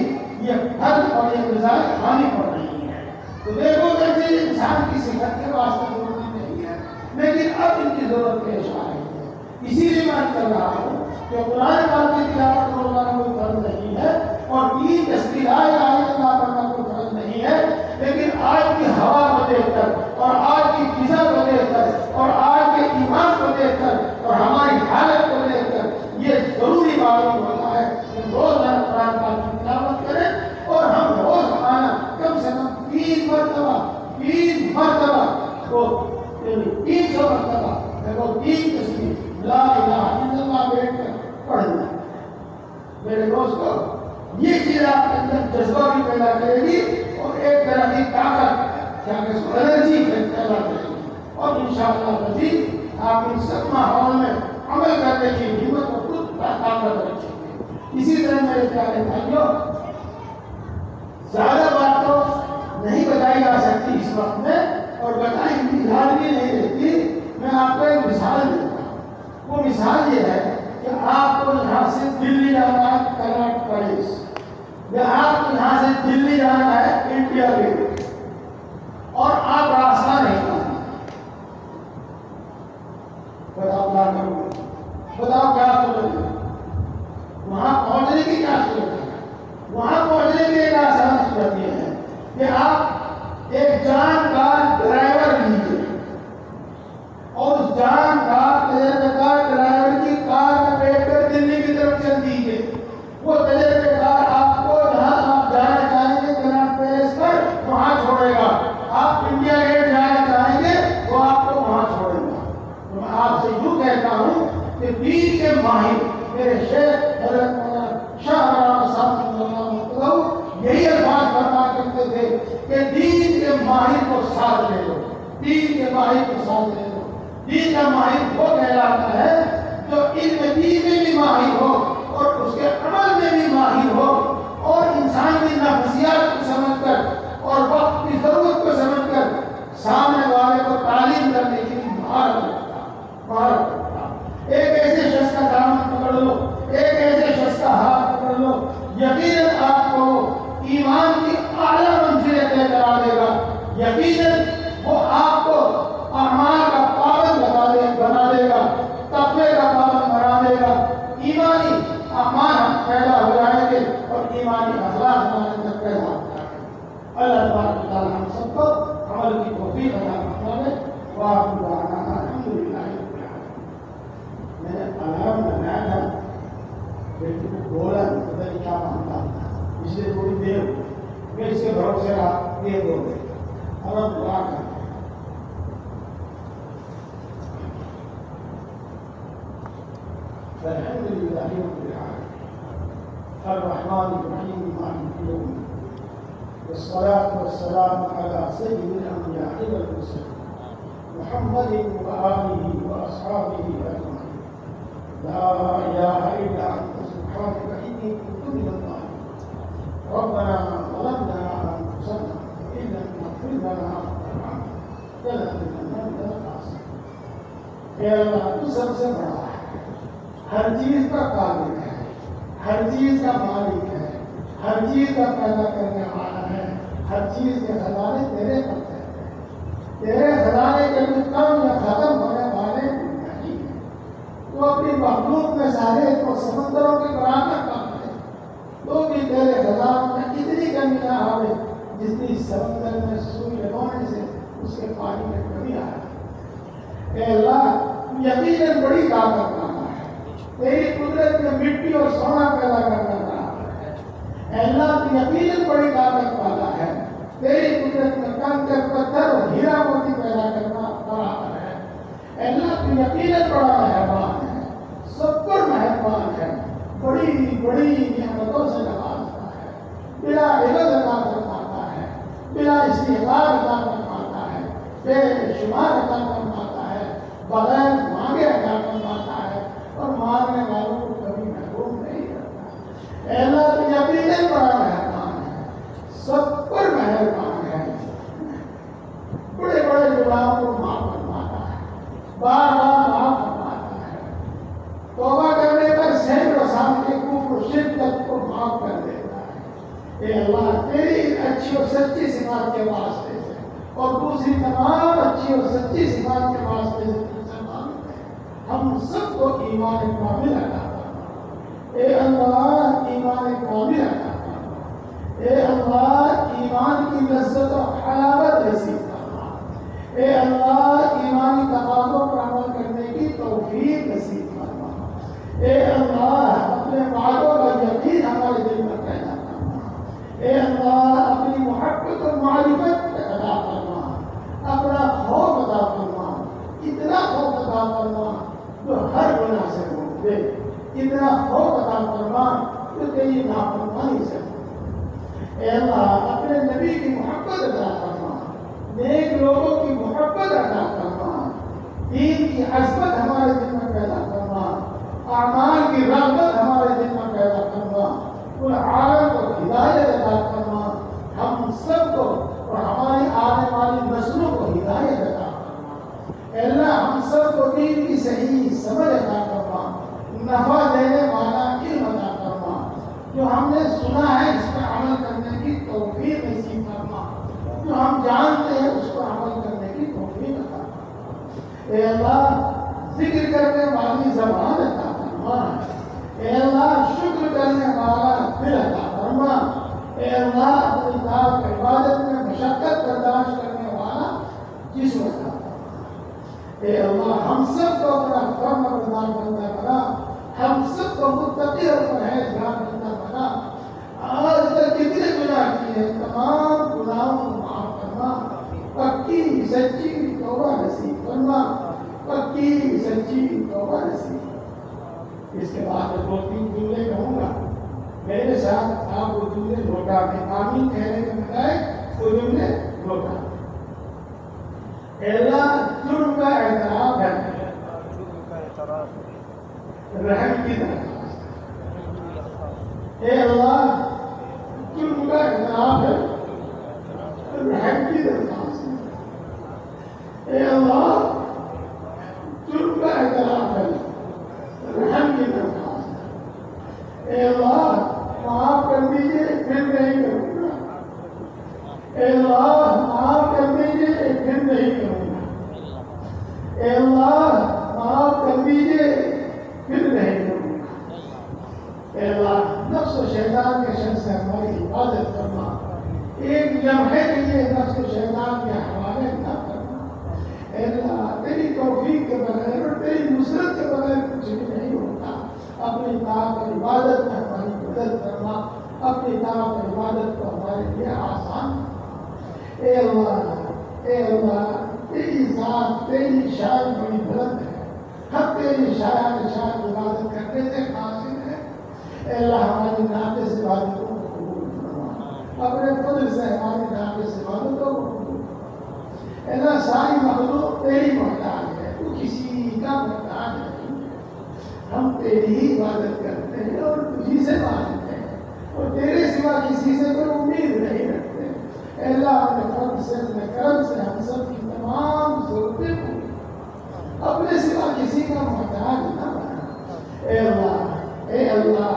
S2: یہ پھل اور یہ غذائیں کھانی پڑ رہی ہیں۔ تو دیکھو کہ انسان کی صحت کے واسطے ضروری نہیں ہے، لیکن اب ان کی ضرورت پیش آ رہی ہے۔ اسی لیے میں کر رہا ہوں کہ قرآن پاک کی تلاوت روزانہ کوئی فرض نہیں ہے، اور دین تسبیح لا الہ الا اللہ پڑھنا کوئی فرض نہیں ہے، لیکن آج کی ہوا کو دیکھ کر اور آج کی فضا کو دیکھ کر اور آج کے ایمان کو دیکھ کر اور ہماری حالت کو دیکھ کر یہ ضروری معلوم ہوتا ہے کہ روزانہ قرآن پاک کی تلاوت کریں، اور ہم روزانہ کم سے کم 3 مرتبہ وہ 300 مرتبہ دیکھو 3 تسبیح لا الہ الا اللہ بیٹھ کر پڑھنا۔ میرے دوستو، یہ چیز آپ کے اندر جذبہ بھی پیدا کرے گی اور ایک طرح کی طاقت، کیا کہ انرجی پیدا کرے گی، اور انشاءاللہ مزید آپ ان سب ماحول میں عمل کرنے کی ہمت اور خود طاقت رکھیں گے۔ اسی طرح میرے پیارے بھائیوں، زیادہ بات تو نہیں بتائی جا سکتی اس وقت میں، اور بتائی مثال بھی نہیں رہتی۔ میں آپ کو ایک مثال دیتا ہوں۔ وہ مثال یہ ہے کہ آپ کو یہاں سے دلی جانا ہے کناٹ پیلس، یا آپ کو یہاں سے دلی جانا ہے انڈیا گیٹ، اور آپ راستہ نہیں جانتے، بتاؤ کیا کرو گے؟ بتاؤ کیا صورت ہے؟ وہاں پہنچنے کی کیا صورت ہے؟ وہاں پہنچنے کی ایک آسان صورت یہ ہے کہ آپ ایک جانکار ڈرائیور لیجیے، اور اس جانکار تجربے کار ڈرائیور کی کار میں بیٹھ کر دلی کی طرف چل دیجیے۔ وہ تجربے کار آپ کو جہاں آپ جانا چاہیں گے کناٹ پیلس پر وہاں چھوڑے گا، آپ انڈیا گیٹ جانا چاہیں گے وہ آپ کو وہاں چھوڑے گا۔ تو میں آپ سے یوں کہتا ہوں کہ دین کے ماہر میرے شیخ حضرت شاہ یہی الفاظ فرما کرتے تھے کہ دین کے ماہر کو ساتھ لے لو، دین کے ماہر کو ساتھ لے لو۔ دین کا ماہر وہ کہلاتا ہے جو علم دین میں بھی ماہر ہو اور اس کے عمل میں بھی ماہر ہو، اور انسان کی نفسیات کو سمجھ کر اور وقت کی ضرورت کو سمجھ کر سامنے والے کو تعلیم کرنے حوصلہ یہ دو گے اور اب دعا کریں. الحمد للہ رب العالمین الرحمن الرحیم مالک یوم الدین والصلاة والسلام على سید الانبیاء والمرسلین محمد وآلہ واصحابہ اجمعین. لا الہ الا انت سبحانک انی کنت من الظالمین. ربنا ظلمنا انفسنا وان لم تغفر لنا وترحمنا لنكونن من الخاسرین. اے اللہ تو سب سے بڑا ہے، ہر چیز کا خالق ہے، ہر چیز کا مالک ہے، ہر چیز کا پیدا کرنے والا ہے، ہر چیز کے خزانے تیرے پاس ہیں. تیرے خزانے کے بھی کم یا ختم ہونے والے نہیں ہیں. تو اپنی مخلوق میں سارے کو سمندروں کے برابر کام ہے، تو بھی تیرے خزانوں میں اتنی کمی نہ آئے جتنی سمندر میں سوئی لگانے سے اس کے پانی میں کمی آ رہی ہے. اے اللہ یقیناً بڑی طاقت والا ہے، تیری قدرت میں مٹی اور سونا پیدا کرنا برابر ہے. اے اللہ تو یقیناً بڑی طاقت والا ہے، تیری قدرت میں کنکر پتھر اور ہیرا موتی پیدا کرنا برابر ہے. اے اللہ تو یقیناً بڑا مہربان ہے، سب پر مہربان ہے، بڑی بڑی نعمتوں سے نوازتا ہے، بلا عوض عطا فرماتا ہے، بلا استحقاق عطا فرماتا ہے، بے شمار عطا فرماتا ہے، بغیر مانگے عطا فرماتا ہے اور مانگنے والوں کو کبھی محروم نہیں کرتا. اے اللہ تو یقیناً بڑا مہربان ہے، سب پر مہربان ہے، بڑے بڑے گناہوں کو معاف فرماتا ہے، بار بار معاف فرماتا ہے. توبہ کرنے پر سینکڑوں سال کے کفر و شرک کو معاف کر دیتا ہے. اے اللہ تیری اچھی اور سچی صفات کے واسطے سے اور دوسری تمام اچھی اور سچی صفات کے واسطے سے ہم سب کو ایمان کامل عطا فرما. اے اللہ ایمان کامل عطا فرما. اے اللہ ایمان کی لذت و حلاوت نصیب فرما. اے اللہ ایمانی تقاضوں پر عمل کرنے کی توفیق نصیب فرما. اے اللہ اپنے وعدوں کا یقین ہمارے دل میں پیدا فرما. اے اللہ اپنی محبت اور معرفت عطا فرما. اپنا خوف عطا فرما، اتنا خوف عطا فرما جو ہر گناہ سے روک دے، اتنا خوف عطا فرما جو تیری نافرمانی سے روک دے. اے اللہ اپنے نبی کی محبت عطا فرما، نیک لوگوں کی محبت عطا فرما، دین کی عظمت ہمارے دل میں پیدا فرما، اعمال کی رغبت ہمارے دل میں پیدا فرما، کل عالم کو ہدایت عطا فرما. ہم سب کو اور ہماری آنے والی نسلوں کو ہدایت عطا فرما. اے اللہ ہم سب کو دین کی صحیح سمجھ عطا فرما، نفع دینے والا علم عطا فرما. جو ہم نے سنا ہے اس پر عمل کرنے کی توفیق نصیب فرما، جو ہم جانتے ہیں اس پر عمل کرنے کی توفیق عطا فرما. اے اللہ ذکر کرنے والی زبان عطا فرما. اے اللہ شکر کرنے والا دل عطا فرما. اے اللہ اپنی ذات کی عبادت میں مشقت برداشت کرنے والا جسم عطا فرما. اے اللہ ہم سب کو اپنا فرما بردار بندہ بنا، ہم سب کو متقی اور پرہیزگار بندہ بنا. آج تک کتنے گناہ کیے ہیں، تمام گناہوں کو معاف فرما. پکی سچی توبہ نصیب فرما، پکی سچی توبہ نصیب. اس کے بعد میں 2-3 جملے کہوں گا، میرے ساتھ آپ وہ جملے لوٹا کے آمین کہنے کے بجائے وہ جملے لوٹا. اے اللہ جرم کا اعتراف ہے، رحم کی درخواست. اے اللہ جرم کا اعتراف ہے، رحم کی درخواست. اے اللہ جرم کا اعتراف ہے، رحم کی درخواست. اے اللہ معاف کر دیجیے پھر نہیں کروں گا. اے اللہ معاف کر دیجیے پھر نہیں کروں گا. اے اللہ معاف کر دیجیے پھر نہیں کروں گا. اے اللہ نفس و شیطان کے شر سے ہماری حفاظت کرنا، ایک لمحے کے لیے نفس و شیطان کے حوالے نہ کرنا. اے اللہ تیری توفیق کے بغیر اور تیری نصرت کے بغیر کچھ بھی نہیں ہوتا. اپنی اطاعت اور عبادت میں ہماری مدد کرنا، اپنی اطاعت اور عبادت کو ہمارے لیے آسان اللہ ساری مخلوق تیری محتاج ہے، تو کسی کا محتاج نہیں ہے۔ ہم تیری ہی عبادت کرتے ہیں اور تجھی سے مانگتے ہیں اور تیرے سوا کسی سے کوئی امید نہیں رکھتے۔ اے اللہ اپنے فضل سے اپنے کرم سے ہم سب کی تمام ضرورتیں پوری، اپنے سوا کسی کا محتاج نہ بنا۔ اے اللہ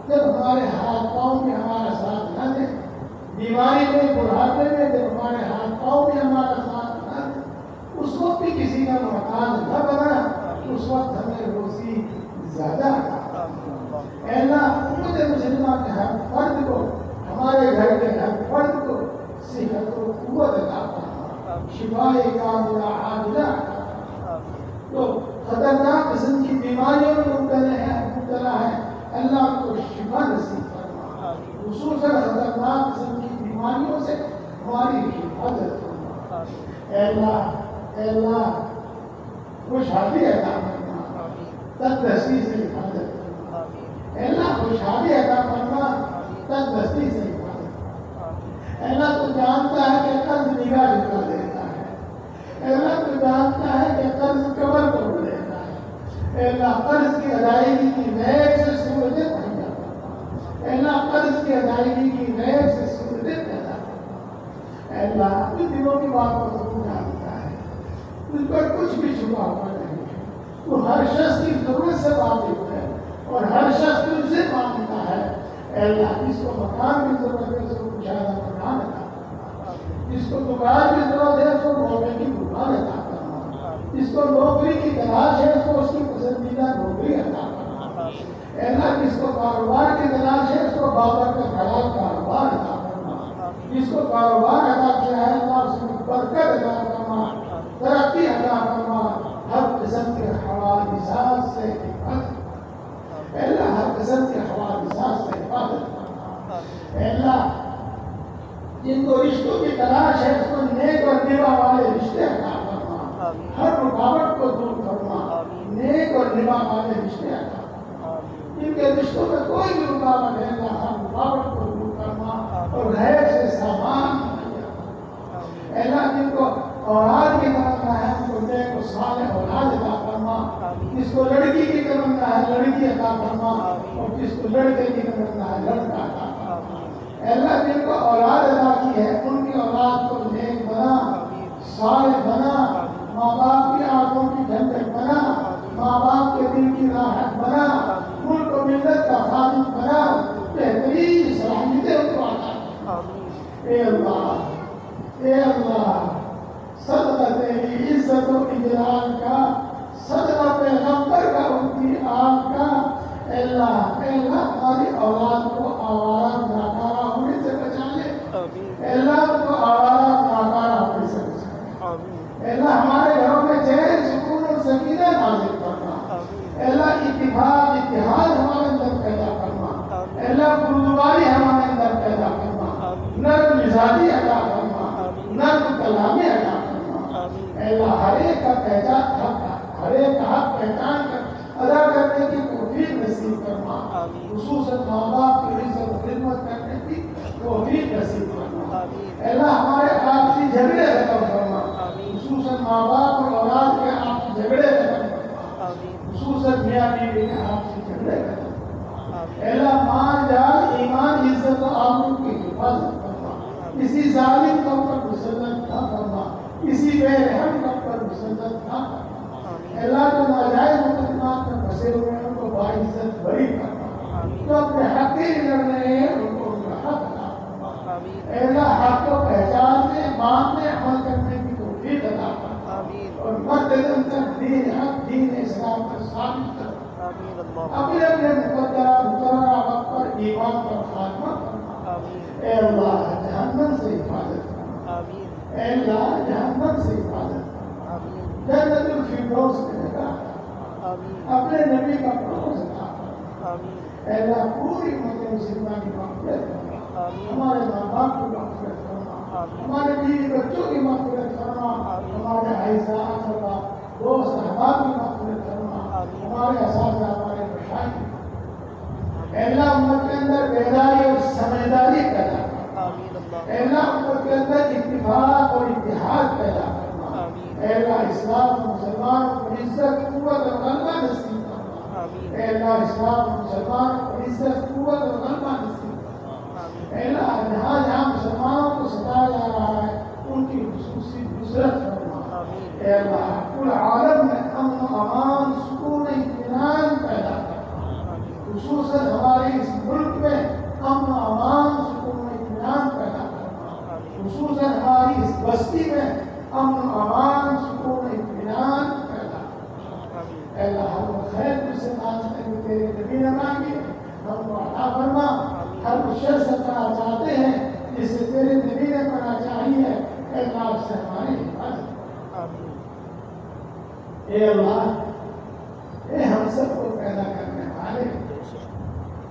S2: جب ہمارے ہاتھ پاؤں میں ہمارا ساتھ نہ دے، بیماری میں بڑھاپے میں جب ہمارے ہاتھ پاؤں میں ہمارا ساتھ نہ دے، اس وقت بھی کسی کا محتاج نہ بنا، اس وقت ہمیں روزی زیادہ عطا فرما۔ اے اللہ امت مسلمہ کے ہر فرد کو، ہمارے گھر کے ہر فرد کو صحت و قوت عطا فرما، شفائے کاملہ عاجلہ عطا فرما۔ تو خطرناک قسم کی بیماریوں میں مبتلا ہے، اللہ کو شفا نصیب فرما، خصوصاً خطرناک قسم کی بیماریوں سے ہماری حفاظت فرما۔ اے اللہ خوشحالی عطا فرما، تندرستی سے حفاظت فرما۔ اے اللہ خوشحالی عطا فرما، تندرستی سے حفاظت فرما۔ اے اللہ تو جانتا ہے کہ قرض نگاہ جھکا دیتا ہے، اے اللہ تو جانتا ہے کہ قرض کمر توڑ دیتا ہے۔ اے اللہ قرض کی ادائیگی کی نیب سے سہولتیں مہیا فرما، اے اللہ قرض کی ادائیگی کی نیب سے سہولتیں پیدا فرما۔ اے اللہ اپنے دلوں کی بات کو تو جانتا ہے، تجھ پر کچھ بھی چھپا ہوا نہیں ہے، تو ہر شخص کی ضرورت سے واقف ہے اور ہر شخص تجھ سے مانگتا ہے۔ اے اللہ جس کو مکان کی ضرورت ہے اس کو کشادہ مکان عطا فرما، جس کو دکان کی ضرورت ہے اس کو موقع کی دکان عطا فرما، جس کو نوکری کی تلاش ہے اس کو اس کی پسندیدہ نوکری عطا فرما۔ اے اللہ جس کو کاروبار کی تلاش ہے اس کو بابر کا حلال کاروبار عطا فرما، جس کو کاروبار عطا کیا ہے اللہ اس میں برکت عطا فرما، ترقی عطا فرما، ہر قسم کے حوادثات سے حفاظت۔ اے اللہ ہر قسم کے حوادثات سے حفاظت فرما۔ اے اللہ جن کو رشتوں کی تلاش ہے اس کو نیک اور نبا والے رشتے عطا فرما، ہر رکاوٹ کو دور فرما، نیک اور نبا والے رشتے عطا فرما۔ جن کے رشتوں میں کوئی بھی رکاوٹ ہے اللہ ہر رکاوٹ کو دور فرما اور غیر سے سامان مہیا فرما۔ اے اللہ جن کو اولاد کی تمنا ہے ان کو نیک و صالح اولاد عطا فرما، جس کو لڑکی کی تمنا ہے لڑکی عطا فرما اور جس کو لڑکے کی تمنا ہے لڑکا عطا فرما۔ اے اللہ جن کو اولاد عطا کی ہے ان کی اولاد کو نیک بنا، صالح بنا، ماں باپ کی آنکھوں کی ٹھنڈک بنا، ماں باپ کے دل کی راحت بنا، ملک و ملت کا خادم بنا، بہترین صلاحیتیں ان کو عطا فرما۔ اے اللہ صدقہ تیری عزت و اجلال کا، صدقہ پیغمبر کا ان کی آنکھ کا، اے اللہ ہماری اولاد کو آوارہ ناکارہ ہونے سے بچا لے، اے اللہ ان کو آوارہ ناکارہ ہونے سے بچا لے، اے اللہ ہمارے گھروں میں چین سکون اور سکینہ نازل فرما، اے اللہ اتحاد ہمارے اندر پیدا فرما، اے اللہ گردواری ہمارے اندر پیدا فرما، نرم مزاجی عطا فرما، نرم کلامی عطا فرما۔ اے اللہ ہر ایک کا حق پہچان کر ادا کرنے کی توفیق نصیب فرما، خصوصاً ماں باپ کی عزت و خدمت کرنے کی توفیق نصیب فرما۔ اے اللہ ہمارے آپسی جھگڑے ختم فرما، خصوصاً ماں باپ اور اولاد کے آپسی جھگڑے ختم فرما، خصوصاً میاں بیوی کے آپسی جھگڑے ختم فرما۔ اے اللہ مال جان ایمان عزت و آبرو کی حفاظت فرما، کسی ظالم قوم پر مسلط نہ فرما، کسی بے رحم قوم پر مسلط نہ فرما۔ اے اللہ جو ناجائز مقدمات میں پھنسے ہوئے ہیں ان کو باعزت بری فرما، جو اپنے حق کے لیے لڑ رہے ہیں ان کو ان کا حق عطا فرما۔ اے اللہ حق کو پہچاننے ماننے عمل کرنے کی توفیق عطا فرما اور مردم تک دین حق دین اسلام پر ثابت کرنا، اپنے اپنے مقررہ وقت پر ایمان پر خاتمہ کرنا۔ اے اللہ جہنم سے حفاظت فرما، اے اللہ جہنم سے حفاظت فرما، جنت الفردوس میں نگاہ فرما، اپنے نبی کا پروز عطا فرما۔ اے اللہ پوری امت مسلمہ کی مغفرت فرما، ہمارے ماں باپ کی مغفرت فرما، ہمارے بیوی بچوں کی مغفرت فرما، ہمارے اعزاء فرما، دوست احباب کی مغفرت فرما، ہمارے اساتذہ ہمارے مشائخ کی مغفرت فرما۔ اے اللہ امت کے اندر بیداری اور سمجھداری پیدا فرما، اے اللہ امت کے اندر اتفاق اور اتحاد پیدا فرما، اے اللہ اسلام و مسلمانوں کو عزت قوت اور غلبہ نصیب فرما اے اللہ اسلام و مسلمانوں کو عزت قوت اور غلبہ نصیب فرما اے اللہ جہاں جہاں مسلمانوں کو ستایا جا رہا ہے ان کی خصوصی نصرت فرما اے اللہ کل عالم میں امن و امان سکون اطمینان پیدا کرنا خصوصاً ہمارے اس ملک میں امن و امان سکون اطمینان پیدا کرنا خصوصاً ہماری اس بستی میں امن و امان سکون اطمینان پیدا کرنا اے اللہ ہر وہ خیر تجھ سے مانگتے ہیں تیرے نبی نے مانگی ہم کو عطا فرما ہر وہ شر سے پناہ چاہتے ہیں جس سے تیرے نبی نے پناہ چاہی ہے اے اللہ اس سے ہماری حفاظت اے اللہ اے ہم سب کو پیدا کرنے والے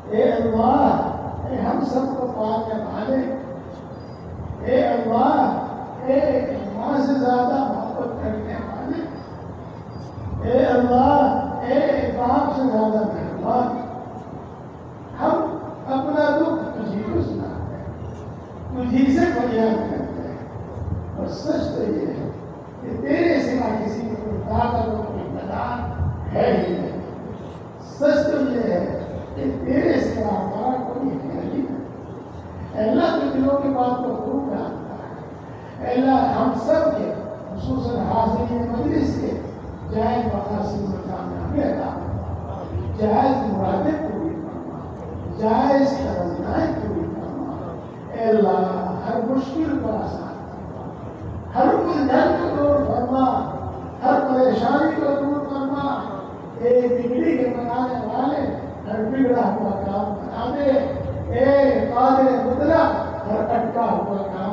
S2: اے اللہ اے ہم سب کو پالنے والے اے اللہ اے ماں سے زیادہ محبت کرنے والے اے اللہ اے باپ سے زیادہ مہربان ہم اپنا دکھ تجھی کو سناتے ہیں تجھی سے فریاد کرتے ہیں اور سچ تو یہ ہے کہ تیرے سوا کسی کو کوئی طاقت اور کوئی مدد ہے ہی نہیں سچ تو یہ ہے کہ تیرے سوا ہمارا کوئی ہے ہی نہیں اے اللہ تو دلوں کی بات کو خوب جانتا ہے اے اللہ ہم سب کے خصوصاً حاضرین مجلس کے جائز مقاصد میں کامیابی عطا فرما جائز مرادیں پوری فرما جائز تمنائیں پوری فرما اے اللہ ہر مشکل کو آسان فرما ہر الجھن کو دور فرما ہر پریشانی کو دور فرما اے بگڑی کے بنانے والے ہر بگڑا ہوا کام بنا دے اے قادر مطلق ہر اٹکا ہوا کام